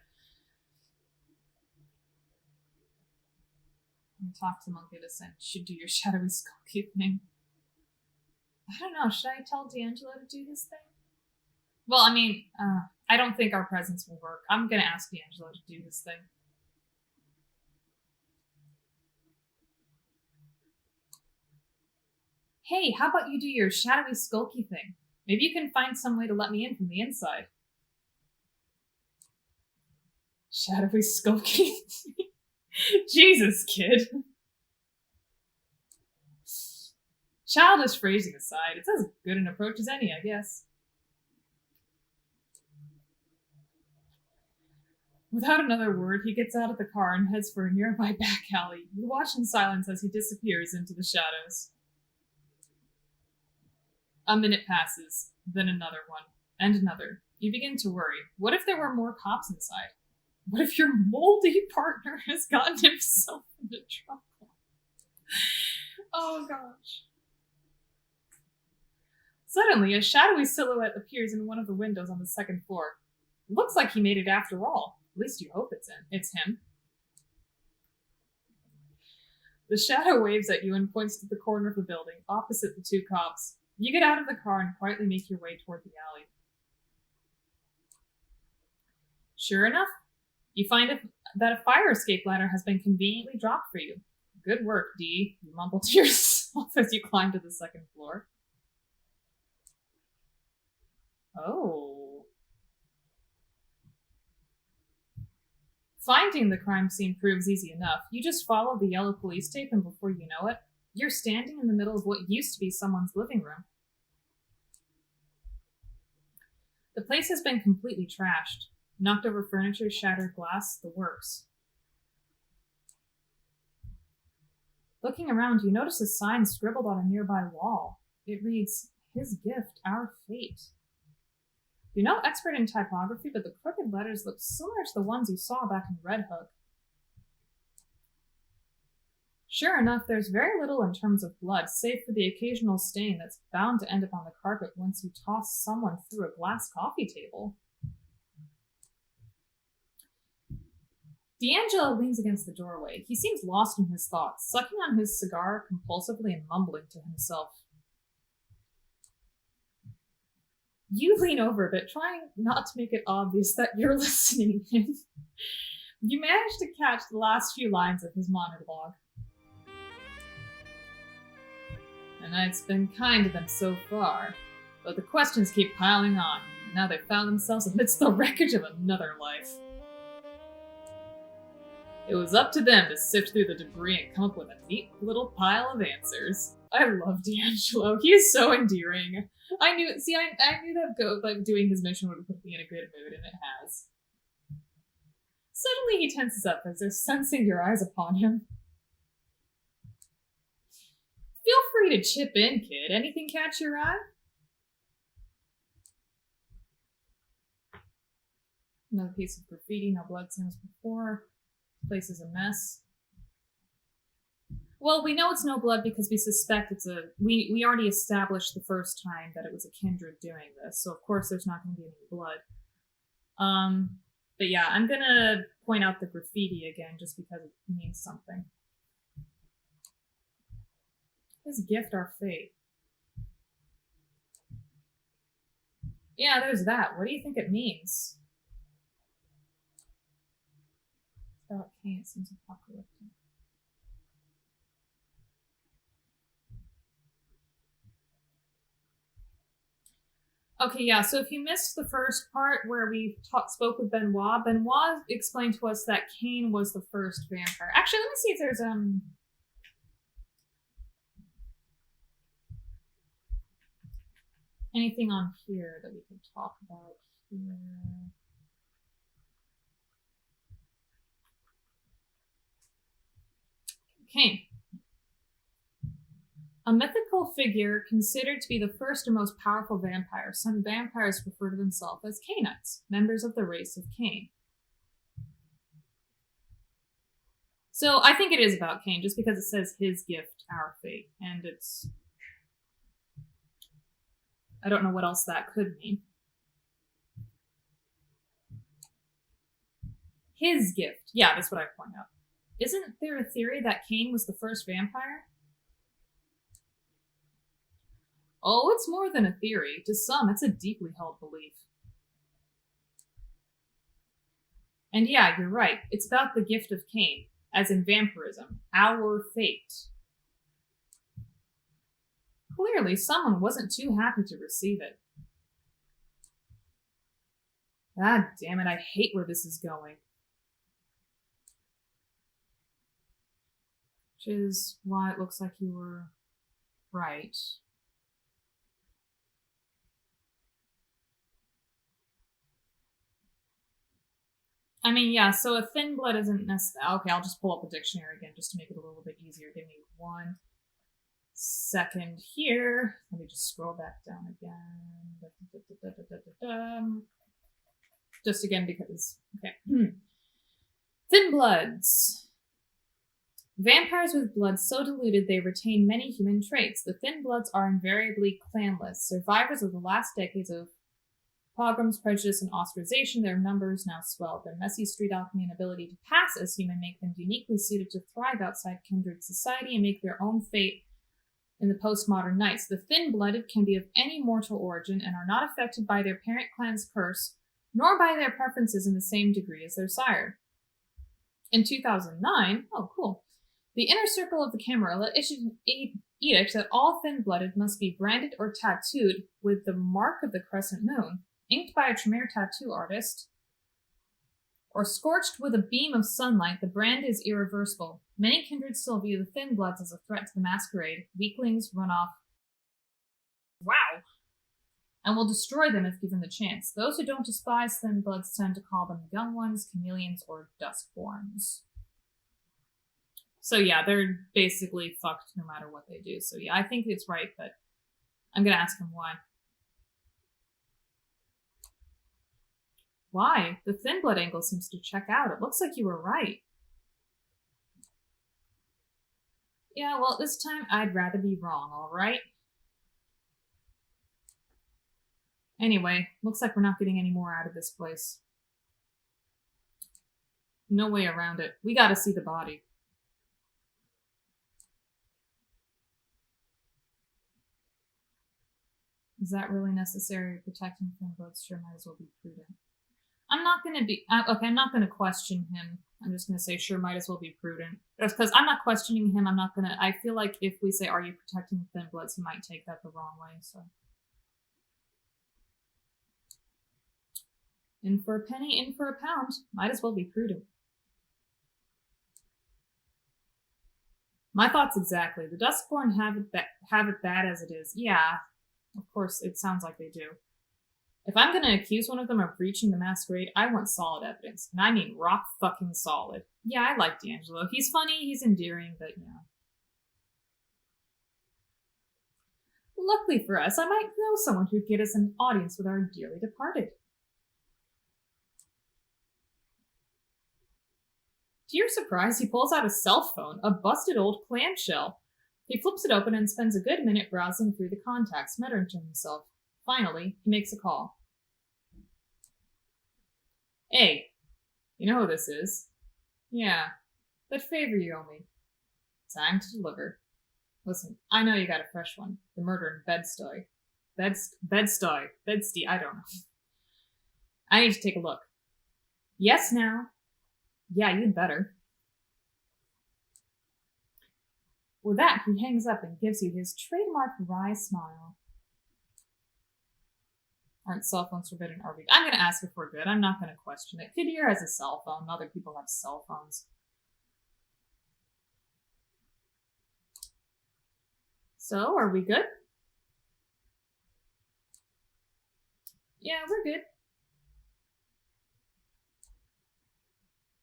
Talk to them, I'll get us in. Should do your shadowy, skulky thing. I don't know, should I tell D'Angelo to do this thing? Well, I mean, I don't think our presence will work. I'm going to ask D'Angelo to do this thing. Hey, how about you do your shadowy, skulky thing? Maybe you can find some way to let me in from the inside. Shadowy, skulky? Jesus, kid. Childish phrasing aside, it's as good an approach as any, I guess. Without another word, he gets out of the car and heads for a nearby back alley. You watch in silence as he disappears into the shadows. A minute passes, then another one, and another. You begin to worry. What if there were more cops inside? What if your moldy partner has gotten himself into trouble? Oh gosh. Suddenly, a shadowy silhouette appears in one of the windows on the second floor. Looks like he made it after all. At least you hope it's him. The shadow waves at you and points to the corner of the building, opposite the two cops. You get out of the car and quietly make your way toward the alley. Sure enough, you find that a fire escape ladder has been conveniently dropped for you. Good work, D, you mumble to yourself as you climb to the second floor. Oh. Finding the crime scene proves easy enough. You just follow the yellow police tape, and before you know it, you're standing in the middle of what used to be someone's living room. The place has been completely trashed. Knocked over furniture, shattered glass, the works. Looking around, you notice a sign scribbled on a nearby wall. It reads, "His gift, our fate." You're no expert in typography, but the crooked letters look similar to the ones you saw back in Red Hook. Sure enough, there's very little in terms of blood, save for the occasional stain that's bound to end up on the carpet once you toss someone through a glass coffee table. D'Angelo leans against the doorway. He seems lost in his thoughts, sucking on his cigar compulsively and mumbling to himself. You lean over a bit, trying not to make it obvious that you're listening in. You manage to catch the last few lines of his monologue. "The night's been kind to them so far, but the questions keep piling on, and now they've found themselves amidst the wreckage of another life. It was up to them to sift through the debris and come up with a neat little pile of answers." I love D'Angelo. He is so endearing. I knew that doing his mission would put me in a good mood, and it has. Suddenly he tenses up as if sensing your eyes upon him. "Feel free to chip in, kid. Anything catch your eye?" Another piece of graffiti, no blood stains before. This place is a mess. Well, we know it's no blood because we suspect it's a... We already established the first time that it was a kindred doing this, so of course there's not going to be any blood. But yeah, I'm going to point out the graffiti again just because it means something. His gift, our fate. Yeah, there's that. What do you think it means? About Cain, it seems apocalyptic. Okay, yeah, so if you missed the first part where we spoke with Benoit explained to us that Cain was the first vampire. Actually, let me see if there's anything on here that we could talk about here. Cain. A mythical figure considered to be the first and most powerful vampire. Some vampires refer to themselves as Cainites, members of the race of Cain. So I think it is about Cain, just because it says his gift, our fate, and it's... I don't know what else that could mean. His gift. Yeah, that's what I point out. Isn't there a theory that Cain was the first vampire? Oh, it's more than a theory. To some, it's a deeply held belief. And yeah, you're right. It's about the gift of Cain, as in vampirism, our fate. Clearly, someone wasn't too happy to receive it. God damn it, I hate where this is going. Which is why it looks like you were right. I mean, yeah, so a thin blood isn't necessarily... Okay, I'll just pull up a dictionary again just to make it a little bit easier. Give me 1 second here. Let me just scroll back down again. Just again because... Okay. Thin bloods. Vampires with blood so diluted they retain many human traits. The thin bloods are invariably clanless. Survivors of the last decades of pogroms, prejudice, and ostracization, their numbers now swell. Their messy street alchemy and ability to pass as human make them uniquely suited to thrive outside kindred society and make their own fate in the postmodern nights. The thin-blooded can be of any mortal origin and are not affected by their parent clan's curse, nor by their preferences in the same degree as their sire. In 2009, oh cool, the Inner Circle of the Camarilla issued edict that all thin-blooded must be branded or tattooed with the mark of the crescent moon, inked by a Tremere tattoo artist, or scorched with a beam of sunlight. The brand is irreversible. Many kindreds still view the thin bloods as a threat to the masquerade. Weaklings run off. Wow! And will destroy them if given the chance. Those who don't despise thin bloods tend to call them young ones, chameleons, or duskborns. So yeah, they're basically fucked no matter what they do. So yeah, I think it's right, but I'm gonna ask him why. Why? The thin blood angle seems to check out. It looks like you were right. Yeah, well, this time I'd rather be wrong, alright? Anyway, looks like we're not getting any more out of this place. No way around it. We gotta see the body. Is that really necessary? Protecting thin bloods sure might as well be prudent. I'm not gonna be okay. I'm not gonna question him. I'm just gonna say sure might as well be prudent. That's because I'm not questioning him. I'm not gonna. I feel like if we say are you protecting thin bloods, he might take that the wrong way. So, in for a penny, in for a pound. Might as well be prudent. My thoughts exactly. The Duskborn have it bad as it is. Yeah, of course, it sounds like they do. If I'm gonna accuse one of them of breaching the masquerade, I want solid evidence. And I mean rock fucking solid. Yeah, I like D'Angelo. He's funny, he's endearing, but yeah. Luckily for us, I might know someone who'd get us an audience with our dearly departed. To your surprise, he pulls out a cell phone, a busted old clamshell. He flips it open and spends a good minute browsing through the contacts, muttering to himself. Finally, he makes a call. Hey, you know who this is? Yeah, that favor you owe me. Time to deliver. Listen, I know you got a fresh one. The murder in Bed-Stuy, I don't know. I need to take a look. Yes, now. Yeah, you'd better. With that, he hangs up and gives you his trademark wry smile. Aren't cell phones forbidden? I'm going to ask if we're good. I'm not going to question it. Kadir has a cell phone. Other people have cell phones. So, are we good? Yeah, we're good.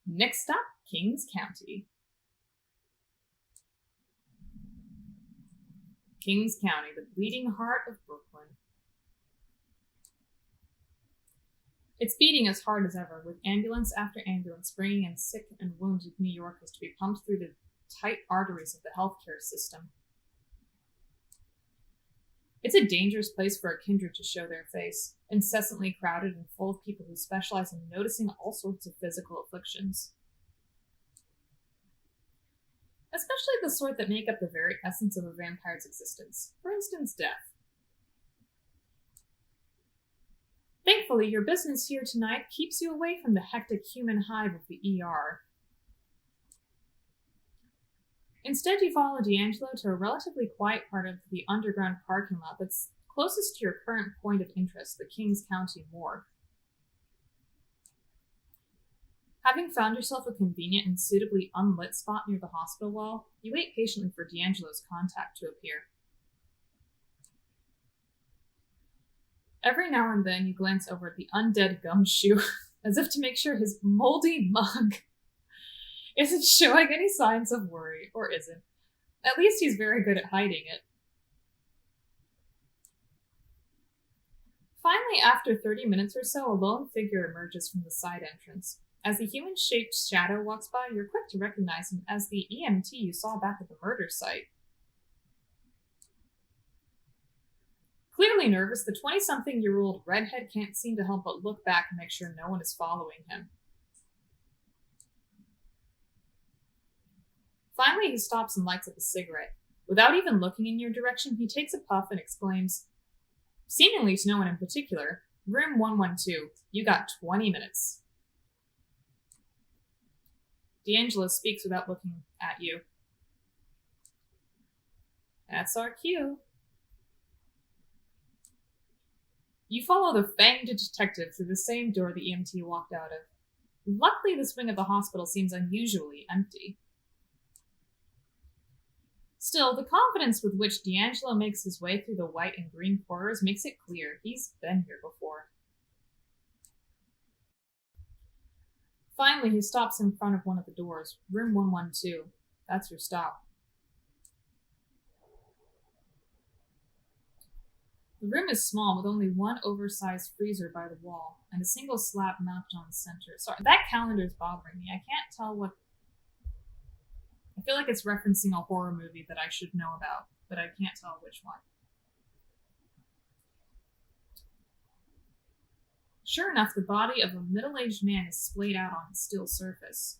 Next stop, Kings County. Kings County, the bleeding heart of Brooklyn. It's beating as hard as ever, with ambulance after ambulance bringing in sick and wounded New Yorkers to be pumped through the tight arteries of the healthcare system. It's a dangerous place for a kindred to show their face, incessantly crowded and full of people who specialize in noticing all sorts of physical afflictions. Especially the sort that make up the very essence of a vampire's existence. For instance, death. Thankfully, your business here tonight keeps you away from the hectic human hive of the ER. Instead, you follow D'Angelo to a relatively quiet part of the underground parking lot that's closest to your current point of interest, the Kings County morgue. Having found yourself a convenient and suitably unlit spot near the hospital wall, you wait patiently for D'Angelo's contact to appear. Every now and then you glance over at the undead gumshoe, as if to make sure his moldy mug isn't showing any signs of worry, or isn't. At least he's very good at hiding it. Finally, after 30 minutes or so, a lone figure emerges from the side entrance. As the human-shaped shadow walks by, you're quick to recognize him as the EMT you saw back at the murder site. Clearly nervous, the 20-something-year-old redhead can't seem to help but look back and make sure no one is following him. Finally, he stops and lights up a cigarette. Without even looking in your direction, he takes a puff and exclaims, seemingly to no one in particular, "Room 112, you got 20 minutes. D'Angelo speaks without looking at you. That's our cue. You follow the fanged detective through the same door the EMT walked out of. Luckily, this wing of the hospital seems unusually empty. Still, the confidence with which D'Angelo makes his way through the white and green corridors makes it clear he's been here before. Finally, he stops in front of one of the doors, room 112. That's your stop. The room is small, with only one oversized freezer by the wall, and a single slab mounted on the center. Sorry, that calendar is bothering me. I can't tell what... I feel like it's referencing a horror movie that I should know about, but I can't tell which one. Sure enough, the body of a middle-aged man is splayed out on a steel surface.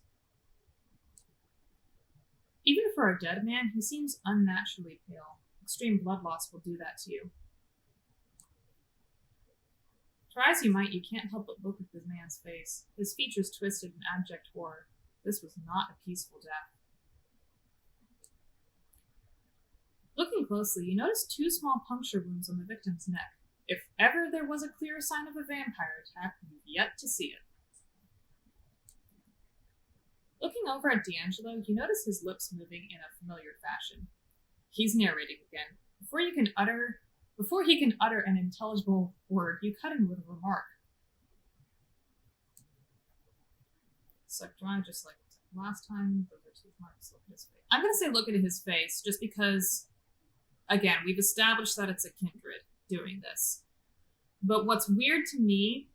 Even for a dead man, he seems unnaturally pale. Extreme blood loss will do that to you. Try as you might, you can't help but look at the man's face. His features twisted in abject horror. This was not a peaceful death. Looking closely, you notice two small puncture wounds on the victim's neck. If ever there was a clear sign of a vampire attack, you've yet to see it. Looking over at D'Angelo, you notice his lips moving in a familiar fashion. He's narrating again. Before he can utter an intelligible word, you cut in with a remark. So, do I just like last time? Those are tooth marks. Look at his face. I'm going to say look at his face, just because, again, we've established that it's a kindred doing this. But what's weird to me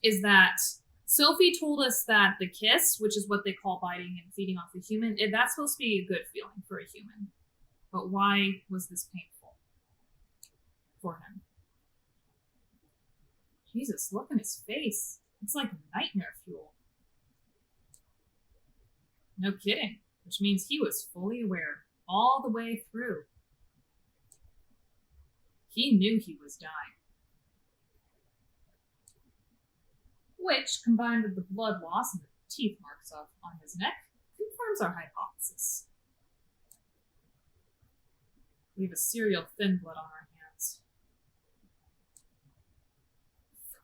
is that Sophie told us that the kiss, which is what they call biting and feeding off a human, that's supposed to be a good feeling for a human. But why was this painful for him? Jesus, look at his face. It's like nightmare fuel. No kidding. Which means he was fully aware all the way through. He knew he was dying. Which, combined with the blood loss and the teeth marks on his neck, confirms our hypothesis. We have a serial thin blood on our hands. Fuck.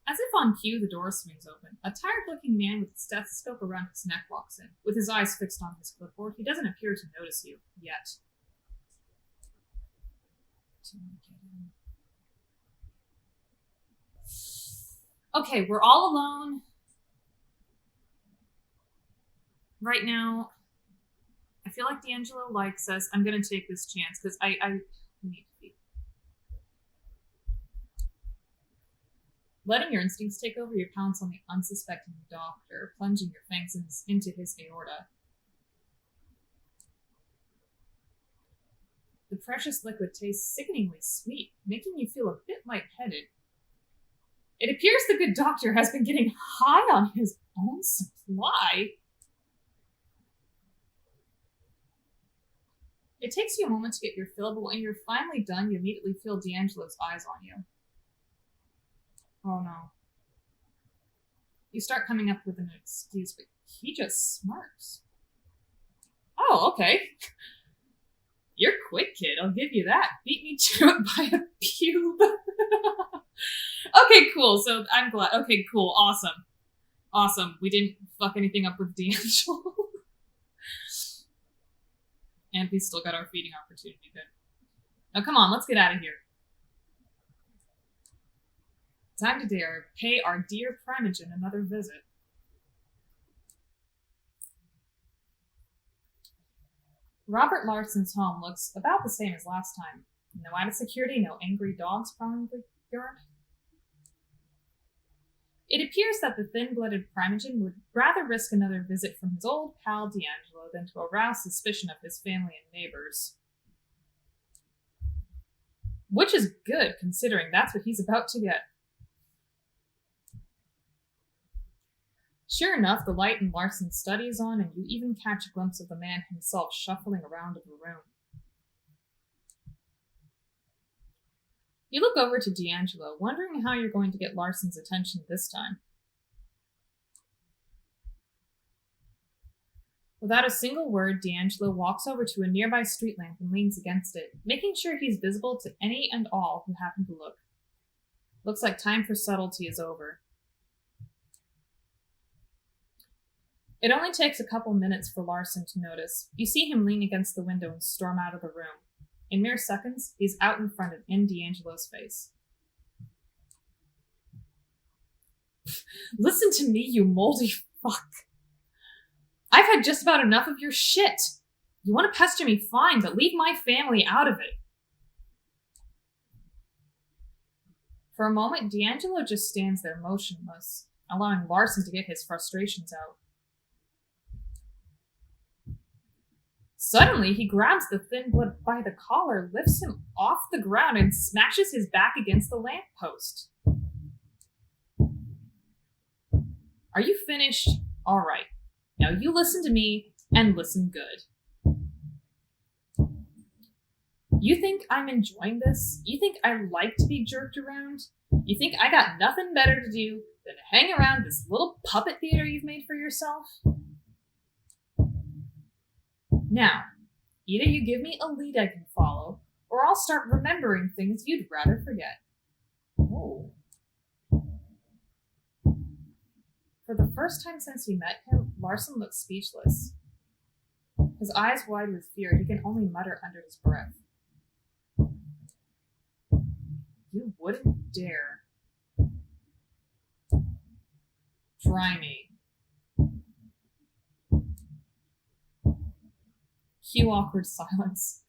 As if on cue, the door swings open. A tired-looking man with a stethoscope around his neck walks in. With his eyes fixed on his clipboard, he doesn't appear to notice you, yet. Okay, we're all alone. Right now, I feel like D'Angelo likes us. I'm gonna take this chance, because I need to be. Letting your instincts take over, you pounce on the unsuspecting doctor, plunging your fangs into his aorta. The precious liquid tastes sickeningly sweet, making you feel a bit lightheaded. It appears the good doctor has been getting high on his own supply. It takes you a moment to get your fill, but when you're finally done, you immediately feel D'Angelo's eyes on you. Oh no. You start coming up with an excuse, but he just smirks. Oh, okay. You're quick, kid. I'll give you that. Beat me to it by a pube. Okay, cool. So I'm glad. Okay, cool. Awesome. Awesome. We didn't fuck anything up with D'Angelo. And we still got our feeding opportunity. Good. Now come on, let's get out of here. Time to pay our dear Primogen another visit. Robert Larson's home looks about the same as last time. No added security, no angry dogs prowling the yard. It appears that the thin-blooded Primogen would rather risk another visit from his old pal D'Angelo than to arouse suspicion of his family and neighbors. Which is good, considering that's what he's about to get. Sure enough, the light in Larson's study is on, and you even catch a glimpse of the man himself shuffling around in the room. You look over to D'Angelo, wondering how you're going to get Larson's attention this time. Without a single word, D'Angelo walks over to a nearby street lamp and leans against it, making sure he's visible to any and all who happen to look. Looks like time for subtlety is over. It only takes a couple minutes for Larson to notice. You see him lean against the window and storm out of the room. In mere seconds, he's out in front of D'Angelo's face. Listen to me, you moldy fuck. I've had just about enough of your shit. You want to pester me, fine, but leave my family out of it. For a moment, D'Angelo just stands there motionless, allowing Larson to get his frustrations out. Suddenly, he grabs the thin blood by the collar, lifts him off the ground, and smashes his back against the lamppost. Are you finished? All right. Now you listen to me, and listen good. You think I'm enjoying this? You think I like to be jerked around? You think I got nothing better to do than to hang around this little puppet theater you've made for yourself? Now, either you give me a lead I can follow, or I'll start remembering things you'd rather forget. Oh. For the first time since he met him, Larson looks speechless. His eyes wide with fear, he can only mutter under his breath. You wouldn't dare. Try me. Cue awkward silence.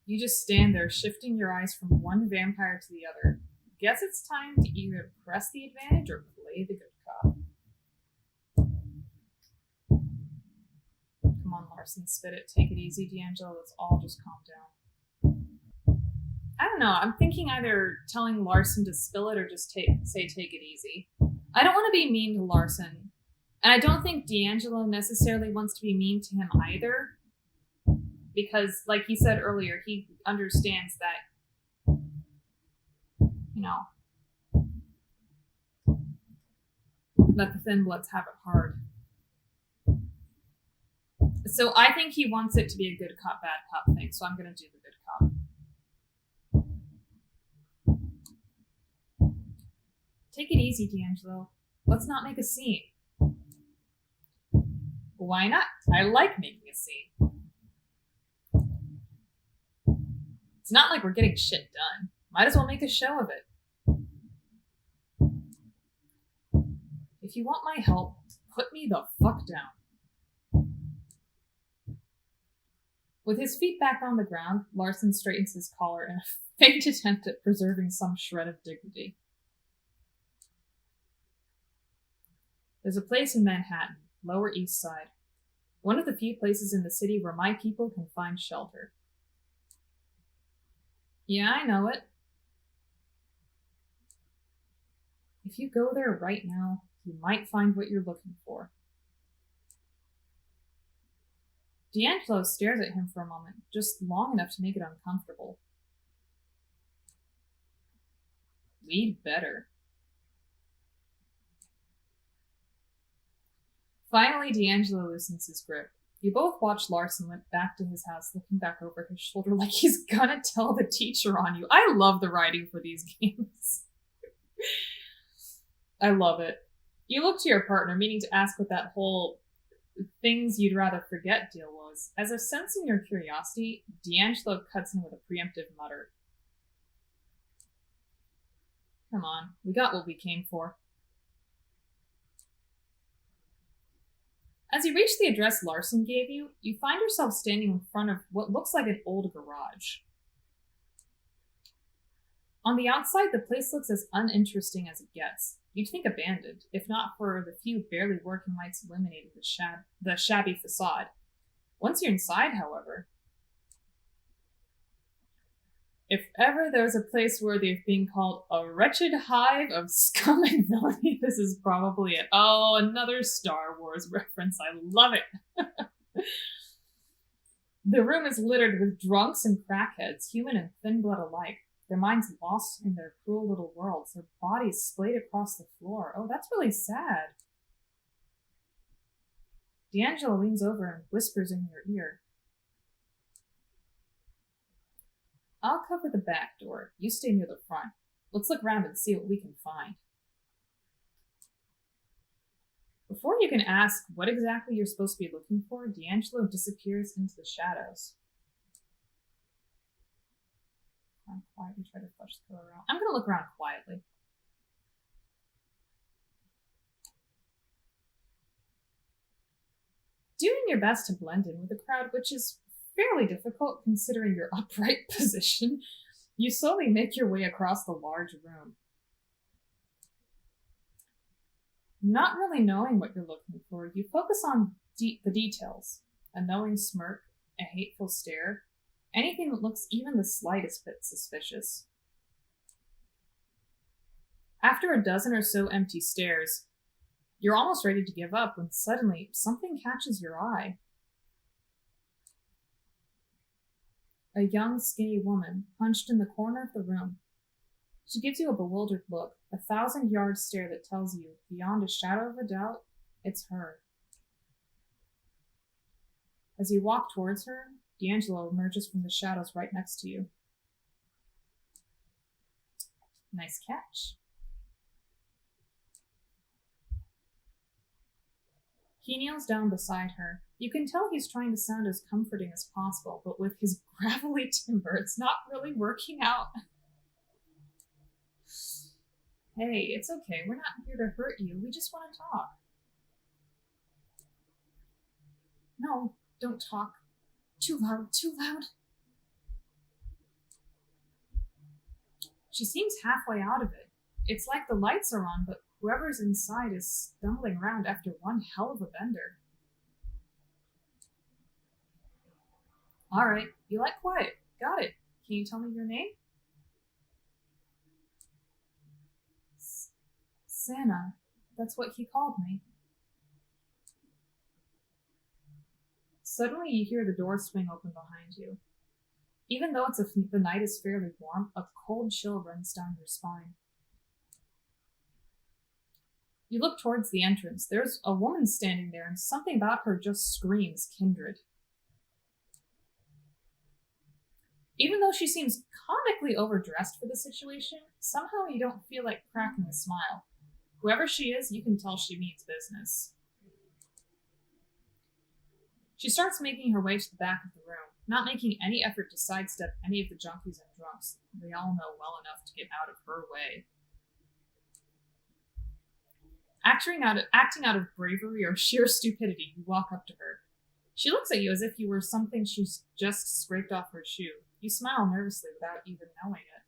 You just stand there, shifting your eyes from one vampire to the other. Guess it's time to either press the advantage or play the good cop. Come on, Larson, spit it. Take it easy, D'Angelo. Let's all just calm down. I don't know. I'm thinking either telling Larson to spill it or just take it easy. I don't want to be mean to Larson. And I don't think D'Angelo necessarily wants to be mean to him either. Because, like he said earlier, he understands that, that the Thin Bloods have it hard. So I think he wants it to be a good cop, bad cop thing, so I'm going to do the good cop. Take it easy, D'Angelo. Let's not make a scene. Why not? I like making a scene. It's not like we're getting shit done. Might as well make a show of it. If you want my help, put me the fuck down. With his feet back on the ground, Larson straightens his collar in a faint attempt at preserving some shred of dignity. There's a place in Manhattan, Lower East Side. One of the few places in the city where my people can find shelter. Yeah, I know it. If you go there right now, you might find what you're looking for. D'Angelo stares at him for a moment, just long enough to make it uncomfortable. We'd better. Finally, D'Angelo loosens his grip. You both watch Larson limp back to his house, looking back over his shoulder like he's gonna tell the teacher on you. I love the writing for these games. I love it. You look to your partner, meaning to ask what that whole things you'd rather forget deal was. As if sensing your curiosity, D'Angelo cuts in with a preemptive mutter. Come on, we got what we came for. As you reach the address Larson gave you, you find yourself standing in front of what looks like an old garage. On the outside, the place looks as uninteresting as it gets. You'd think abandoned, if not for the few barely working lights illuminating the shabby facade. Once you're inside, however, if ever there's a place worthy of being called a wretched hive of scum and villainy, this is probably it. Oh, another Star Wars reference. I love it. The room is littered with drunks and crackheads, human and thin blood alike. Their minds lost in their cruel little worlds, their bodies splayed across the floor. Oh, that's really sad. D'Angelo leans over and whispers in your ear. I'll cover the back door. You stay near the front. Let's look around and see what we can find. Before you can ask what exactly you're supposed to be looking for, D'Angelo disappears into the shadows. I'm quietly try to flush the color out. I'm going to look around quietly. Doing your best to blend in with the crowd, which is fairly difficult considering your upright position, you slowly make your way across the large room. Not really knowing what you're looking for, you focus on the details. A knowing smirk, a hateful stare, anything that looks even the slightest bit suspicious. After a dozen or so empty stares, you're almost ready to give up when suddenly something catches your eye. A young, skinny woman hunched in the corner of the room. She gives you a bewildered look, a 1,000-yard stare that tells you, beyond a shadow of a doubt, it's her. As you walk towards her, D'Angelo emerges from the shadows right next to you. Nice catch. He kneels down beside her. You can tell he's trying to sound as comforting as possible, but with his gravelly timbre, it's not really working out. Hey, it's okay. We're not here to hurt you. We just want to talk. No, don't talk. Too loud, too loud. She seems halfway out of it. It's like the lights are on, but whoever's inside is stumbling around after one hell of a bender. All right, you like quiet. Got it. Can you tell me your name? Santa. That's what he called me. Suddenly you hear the door swing open behind you. Even though the night is fairly warm, a cold chill runs down your spine. You look towards the entrance. There's a woman standing there, and something about her just screams kindred. Even though she seems comically overdressed for the situation, somehow you don't feel like cracking a smile. Whoever she is, you can tell she means business. She starts making her way to the back of the room, not making any effort to sidestep any of the junkies and drunks. They all know well enough to get out of her way. Acting out of bravery or sheer stupidity, you walk up to her. She looks at you as if you were something she's just scraped off her shoe. You smile nervously without even knowing it.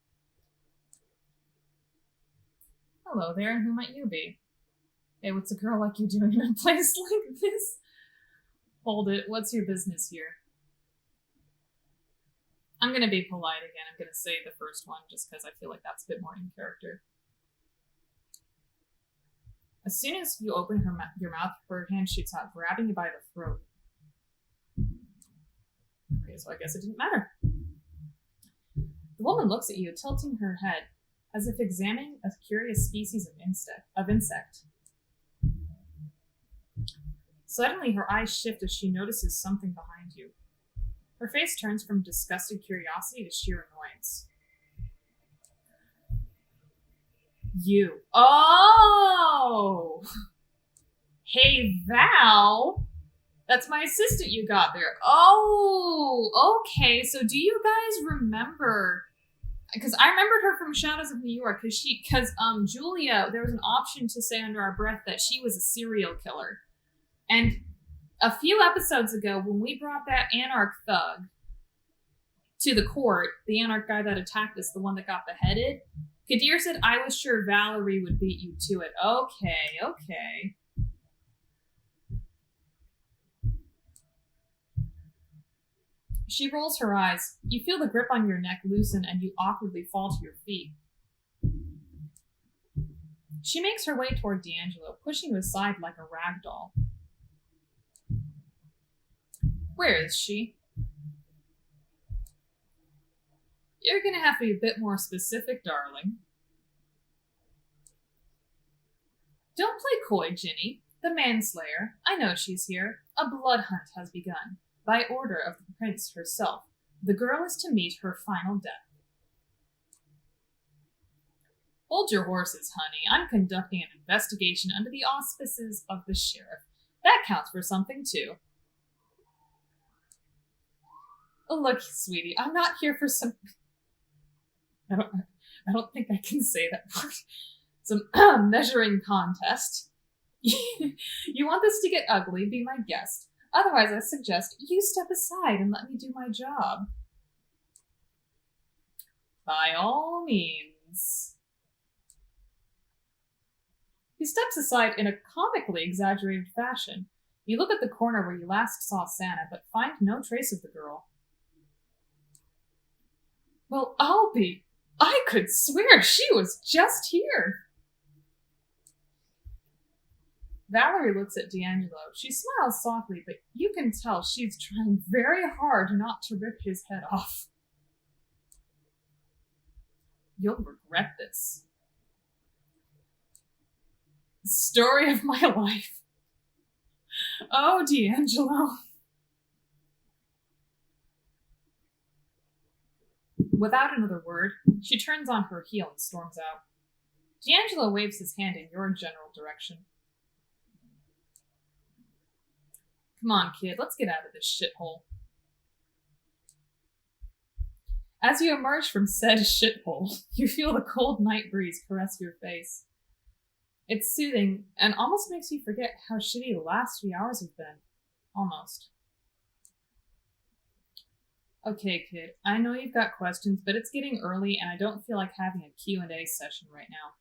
Hello there, who might you be? Hey, what's a girl like you doing in a place like this? Hold it, what's your business here? I'm gonna be polite again. I'm gonna say the first one just because I feel like that's a bit more in character. As soon as you open your mouth, her hand shoots out, grabbing you by the throat. Okay, so I guess it didn't matter. The woman looks at you, tilting her head, as if examining a curious species of insect. Suddenly, her eyes shift as she notices something behind you. Her face turns from disgusted curiosity to sheer annoyance. You. Oh! Hey, Val! That's my assistant you got there. Oh, okay. So do you guys remember? Because I remembered her from Shadows of New York. Because Julia, there was an option to say under our breath that she was a serial killer. And a few episodes ago, when we brought that Anarch thug to the court, the Anarch guy that attacked us, the one that got beheaded, Kadir said, I was sure Valerie would beat you to it. Okay. She rolls her eyes. You feel the grip on your neck loosen and you awkwardly fall to your feet. She makes her way toward D'Angelo, pushing you aside like a rag doll. Where is she? You're gonna have to be a bit more specific, darling. Don't play coy, Ginny. The manslayer. I know she's here. A blood hunt has begun, by order of the prince herself. The girl is to meet her final death. Hold your horses, honey. I'm conducting an investigation under the auspices of the sheriff. That counts for something, too. Oh, look, sweetie, I'm not here for some... I don't think I can say that part. Some measuring contest. You want this to get ugly, be my guest. Otherwise, I suggest you step aside and let me do my job. By all means. He steps aside in a comically exaggerated fashion. You look at the corner where you last saw Santa, but find no trace of the girl. Well, I could swear she was just here. Valerie looks at D'Angelo. She smiles softly, but you can tell she's trying very hard not to rip his head off. You'll regret this. The story of my life. Oh, D'Angelo. Without another word, she turns on her heel and storms out. D'Angelo waves his hand in your general direction. Come on, kid, let's get out of this shithole. As you emerge from said shithole, you feel the cold night breeze caress your face. It's soothing and almost makes you forget how shitty the last few hours have been. Almost. Okay, kid, I know you've got questions, but it's getting early and I don't feel like having a Q&A session right now.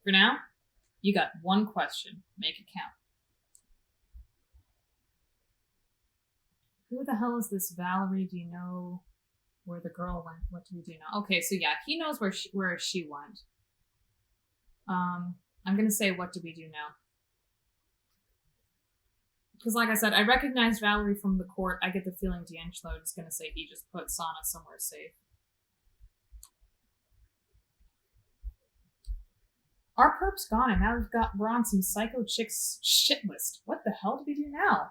For now, you got one question. Make it count. Who the hell is this Valerie? Do you know where the girl went? What do we do now? Okay, so yeah, he knows where she went. I'm gonna say, what do we do now? Because like I said, I recognize Valerie from the court. I get the feeling D'Angelo is gonna say he just put Sana somewhere safe. Our perp's gone, and now we're on some psycho chick's shit list. What the hell do we do now?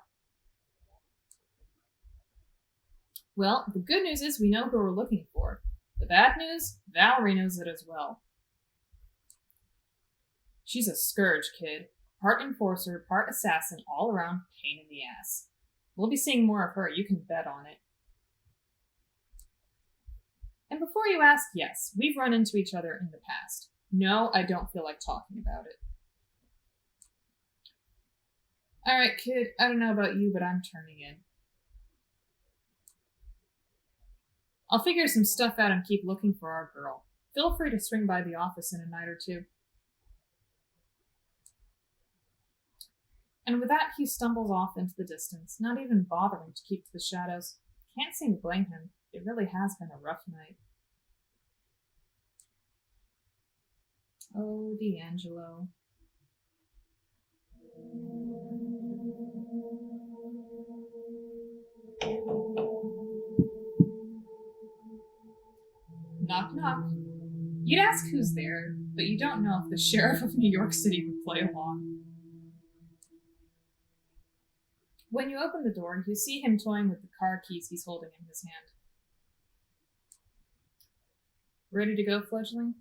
Well, the good news is we know who we're looking for. The bad news, Valerie knows it as well. She's a scourge, kid. Part enforcer, part assassin, all around pain in the ass. We'll be seeing more of her, you can bet on it. And before you ask, yes, we've run into each other in the past. No, I don't feel like talking about it. Alright, kid, I don't know about you, but I'm turning in. I'll figure some stuff out and keep looking for our girl. Feel free to swing by the office in a night or two. And with that, he stumbles off into the distance, not even bothering to keep to the shadows. Can't seem to blame him. It really has been a rough night. Oh, D'Angelo. Knock, knock. You'd ask who's there, but you don't know if the sheriff of New York City would play along. When you open the door, you see him toying with the car keys he's holding in his hand. Ready to go, fledgling?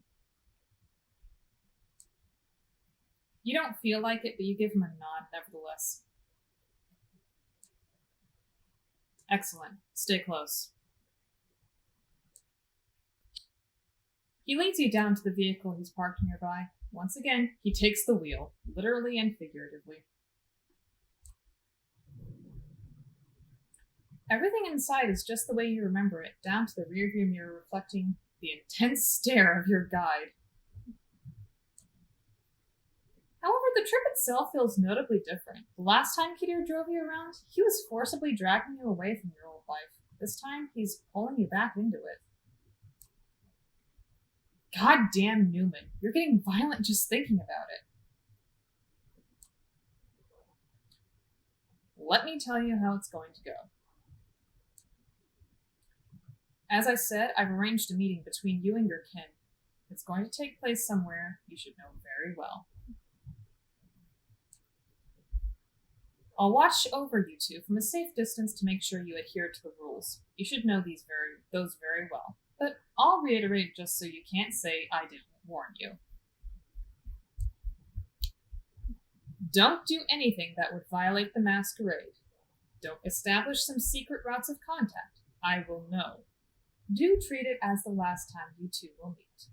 You don't feel like it, but you give him a nod nevertheless. Excellent. Stay close. He leads you down to the vehicle he's parked nearby. Once again, he takes the wheel, literally and figuratively. Everything inside is just the way you remember it, down to the rearview mirror reflecting the intense stare of your guide. However, the trip itself feels notably different. The last time Kidir drove you around, he was forcibly dragging you away from your old life. This time, he's pulling you back into it. Goddamn Newman, you're getting violent just thinking about it. Let me tell you how it's going to go. As I said, I've arranged a meeting between you and your kin. It's going to take place somewhere you should know very well. I'll watch over you two from a safe distance to make sure you adhere to the rules. You should know those very well. But I'll reiterate just so you can't say I didn't warn you. Don't do anything that would violate the Masquerade. Don't establish some secret routes of contact. I will know. Do treat it as the last time you two will meet.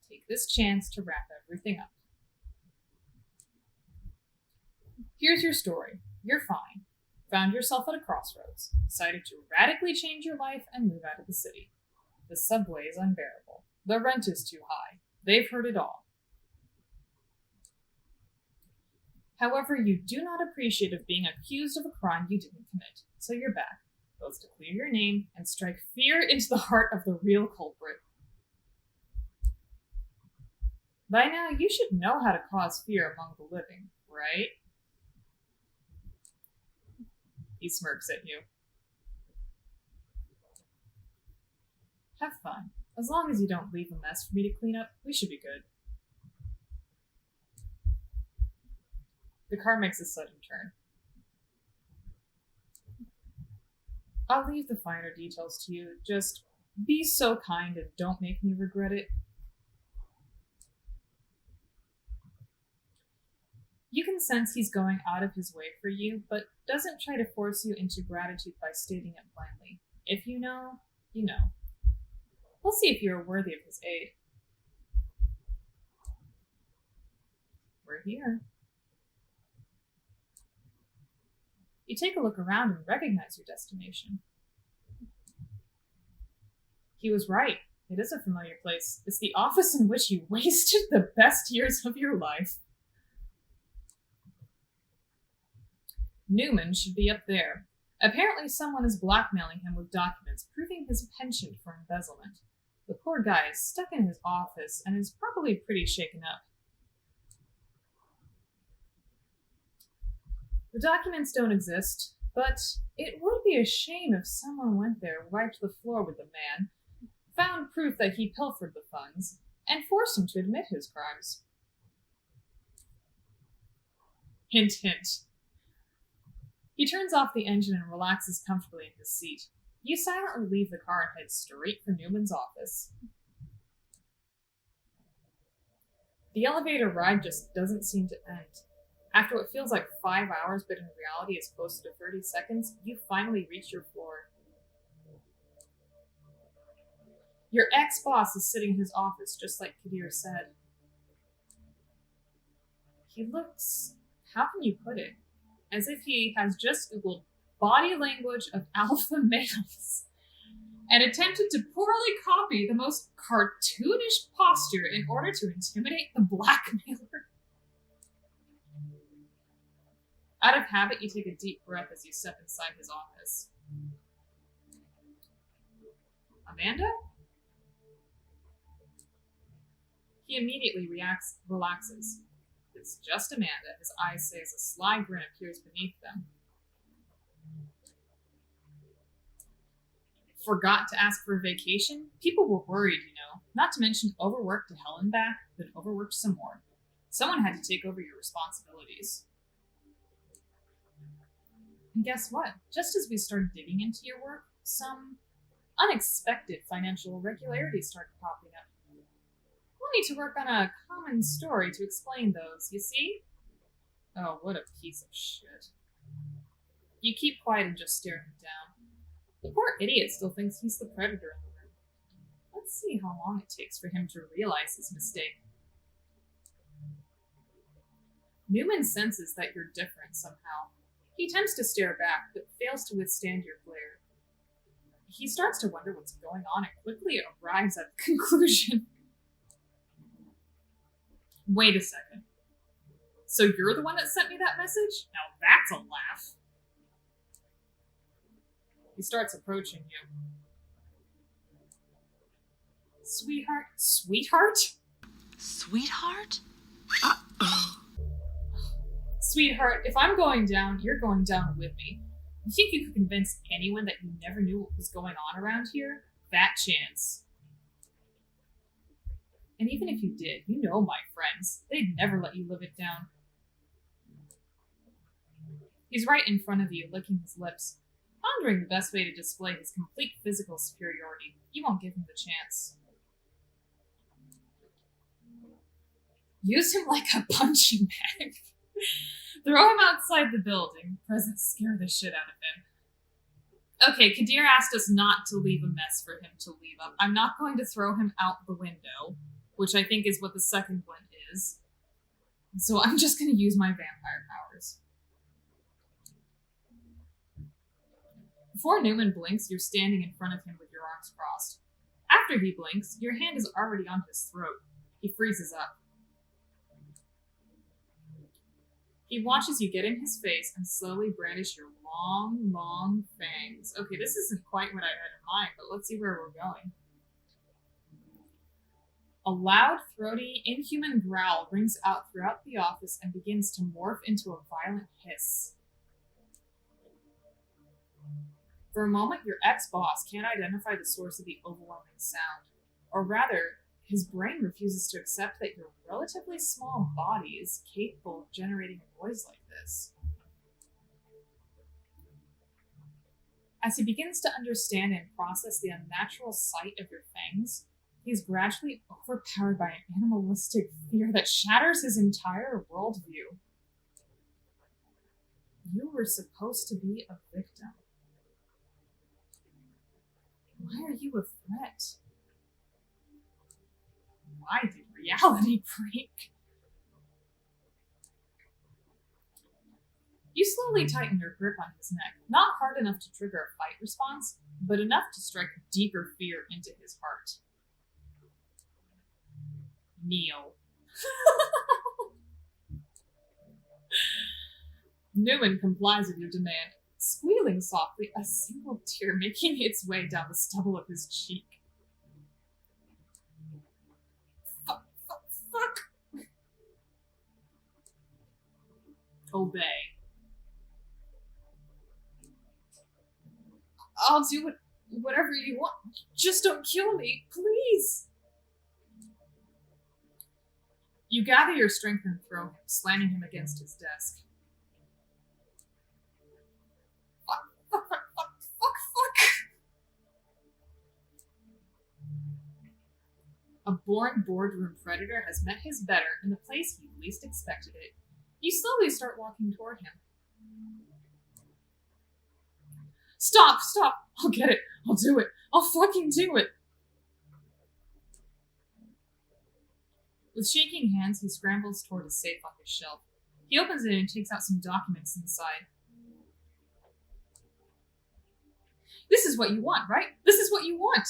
Take this chance to wrap everything up. Here's your story. You're fine. Found yourself at a crossroads. Decided to radically change your life and move out of the city. The subway is unbearable. The rent is too high. They've heard it all. However, you do not appreciate of being accused of a crime you didn't commit, so you're back, both to clear your name and strike fear into the heart of the real culprit. By now, you should know how to cause fear among the living, right? He smirks at you. Have fun. As long as you don't leave a mess for me to clean up, we should be good. The car makes a sudden turn. I'll leave the finer details to you. Just be so kind and don't make me regret it. You can sense he's going out of his way for you, but doesn't try to force you into gratitude by stating it blindly. If you know, you know. We'll see if you're worthy of his aid. We're here. You take a look around and recognize your destination. He was right. It is a familiar place. It's the office in which you wasted the best years of your life. Newman should be up there. Apparently someone is blackmailing him with documents proving his penchant for embezzlement. The poor guy is stuck in his office and is probably pretty shaken up. The documents don't exist, but it would be a shame if someone went there, wiped the floor with the man, found proof that he pilfered the funds, and forced him to admit his crimes. Hint, hint. He turns off the engine and relaxes comfortably in his seat. You silently leave the car and head straight for Newman's office. The elevator ride just doesn't seem to end. After what feels like 5 hours, but in reality is closer to 30 seconds, you finally reach your floor. Your ex-boss is sitting in his office, just like Kadir said. He looks, how can you put it, as if he has just Googled body language of alpha males and attempted to poorly copy the most cartoonish posture in order to intimidate the blackmailer. Out of habit, you take a deep breath as you step inside his office. Amanda? He immediately relaxes. It's just Amanda. His eyes say as a sly grin appears beneath them. Forgot to ask for a vacation? People were worried, you know. Not to mention overworked to hell and back, then overworked some more. Someone had to take over your responsibilities. And guess what? Just as we started digging into your work, some unexpected financial irregularities started popping up. We'll need to work on a common story to explain those, you see? Oh, what a piece of shit. You keep quiet and just stare him down. The poor idiot still thinks he's the predator in the room. Let's see how long it takes for him to realize his mistake. Newman senses that you're different somehow. He attempts to stare back, but fails to withstand your glare. He starts to wonder what's going on and quickly arrives at the conclusion. Wait a second. So you're the one that sent me that message? Now that's a laugh. He starts approaching you. Sweetheart? Sweetheart? Sweetheart? Sweetheart, if I'm going down, you're going down with me. You think you could convince anyone that you never knew what was going on around here? Fat chance. And even if you did, you know my friends. They'd never let you live it down. He's right in front of you, licking his lips, pondering the best way to display his complete physical superiority. You won't give him the chance. Use him like a punching bag. Throw him outside the building. Presents scare the shit out of him. Okay, Kadir asked us not to leave a mess for him to leave up. I'm not going to throw him out the window, which I think is what the second one is. So I'm just going to use my vampire powers. Before Newman blinks, you're standing in front of him with your arms crossed. After he blinks, your hand is already on his throat. He freezes up. He watches you get in his face and slowly brandish your long, long fangs. Okay, this isn't quite what I had in mind, but let's see where we're going. A loud, throaty, inhuman growl rings out throughout the office and begins to morph into a violent hiss. For a moment, your ex-boss can't identify the source of the overwhelming sound. Or rather, his brain refuses to accept that your relatively small body is capable of generating a noise like this. As he begins to understand and process the unnatural sight of your fangs, he is gradually overpowered by an animalistic fear that shatters his entire worldview. You were supposed to be a victim. Why are you a threat? Why did reality break? You slowly tighten your grip on his neck, not hard enough to trigger a fight response, but enough to strike deeper fear into his heart. Kneel. Newman complies with your demand, squealing softly, a single tear making its way down the stubble of his cheek. Fuck. Obey. I'll do whatever you want. Just don't kill me, please. You gather your strength and throw him, slamming him against his desk. Fuck. A born boardroom predator has met his better in the place he least expected it. You slowly start walking toward him. Stop! I'll get it. I'll do it. I'll fucking do it. With shaking hands, he scrambles toward a safe on his shelf. He opens it and takes out some documents inside. This is what you want, right? This is what you want!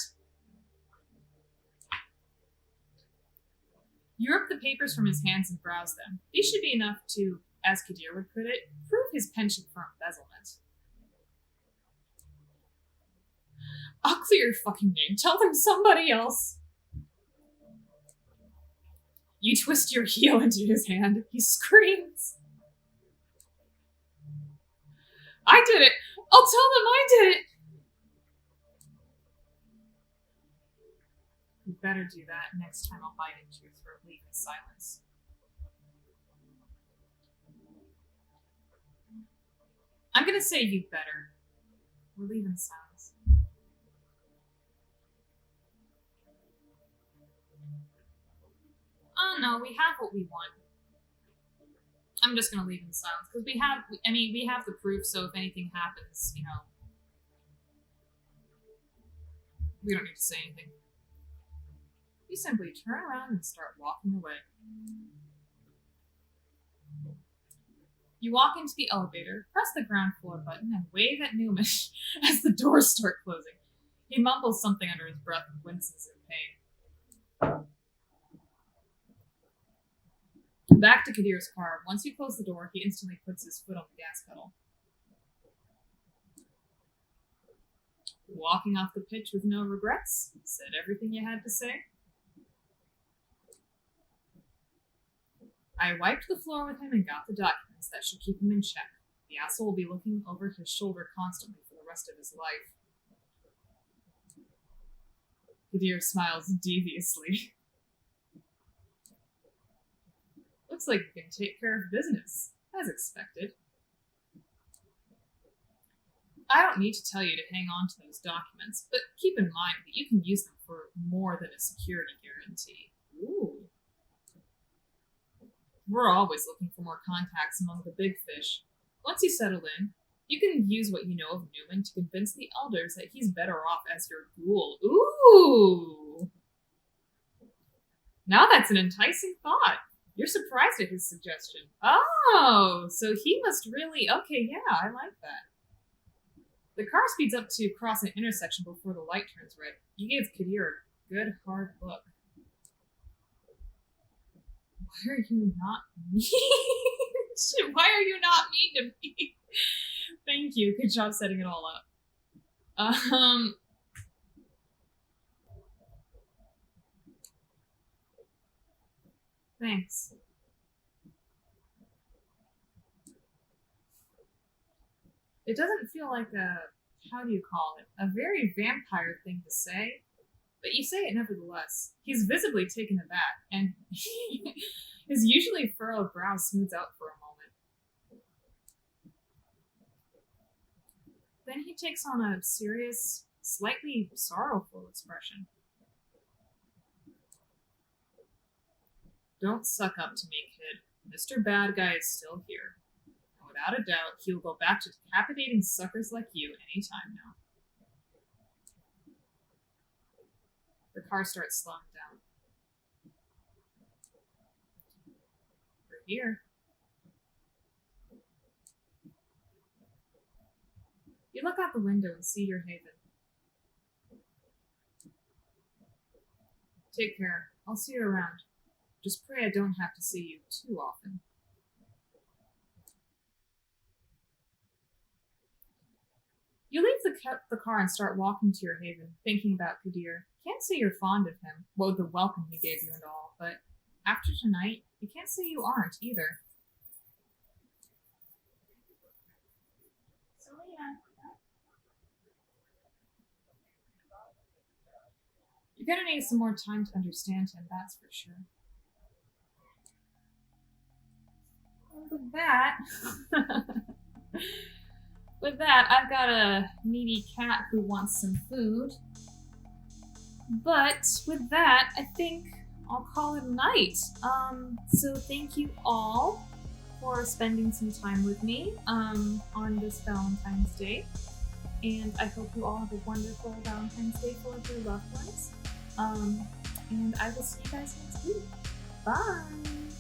You rip the papers from his hands and browse them. These should be enough to, as Kadir would put it, prove his penchant for embezzlement. I'll clear your fucking name. Tell them somebody else. You twist your heel into his hand. He screams. I did it! I'll tell them I did it! You better do that. Next time I'll bite into your throat. Leave in silence. I'm gonna say you better. We're leaving silence. Oh no, we have what we want. I'm just gonna leave in silence because we have the proof. So if anything happens, we don't need to say anything. You simply turn around and start walking away. You walk into the elevator, press the ground floor button, and wave at Newman as the doors start closing. He mumbles something under his breath and winces in pain. Back to Kadir's car. Once you close the door, he instantly puts his foot on the gas pedal. Walking off the pitch with no regrets? Said everything you had to say? I wiped the floor with him and got the documents. That should keep him in check. The asshole will be looking over his shoulder constantly for the rest of his life. Kadir smiles deviously. Looks like you can take care of business, as expected. I don't need to tell you to hang on to those documents, but keep in mind that you can use them for more than a security guarantee. Ooh. We're always looking for more contacts among the big fish. Once you settle in, you can use what you know of Newman to convince the elders that he's better off as your ghoul. Ooh! Now that's an enticing thought. You're surprised at his suggestion. Oh, so he must really... Okay, yeah, I like that. The car speeds up to cross an intersection before the light turns red. You gave Kadir a good hard look. Why are you not mean? Why are you not mean to me? Thank you. Good job setting it all up. Thanks. It doesn't feel like a, how do you call it, a very vampire thing to say, but you say it nevertheless. He's visibly taken aback, and his usually furrowed brow smooths out for a moment. Then he takes on a serious, slightly sorrowful expression. Don't suck up to me, kid. Mr. Bad Guy is still here. And without a doubt, he'll go back to decapitating suckers like you any time now. The car starts slowing down. We're here. You look out the window and see your haven. Take care. I'll see you around. Just pray I don't have to see you too often. You leave the car and start walking to your haven, thinking about Kadir. Can't say you're fond of him, well, the welcome he gave you and all, but after tonight, you can't say you aren't either. You're gonna need some more time to understand him, that's for sure. With that, I've got a needy cat who wants some food. But with that, I think I'll call it a night. So thank you all for spending some time with me on this Valentine's Day. And I hope you all have a wonderful Valentine's Day full of your loved ones. And I will see you guys next week. Bye!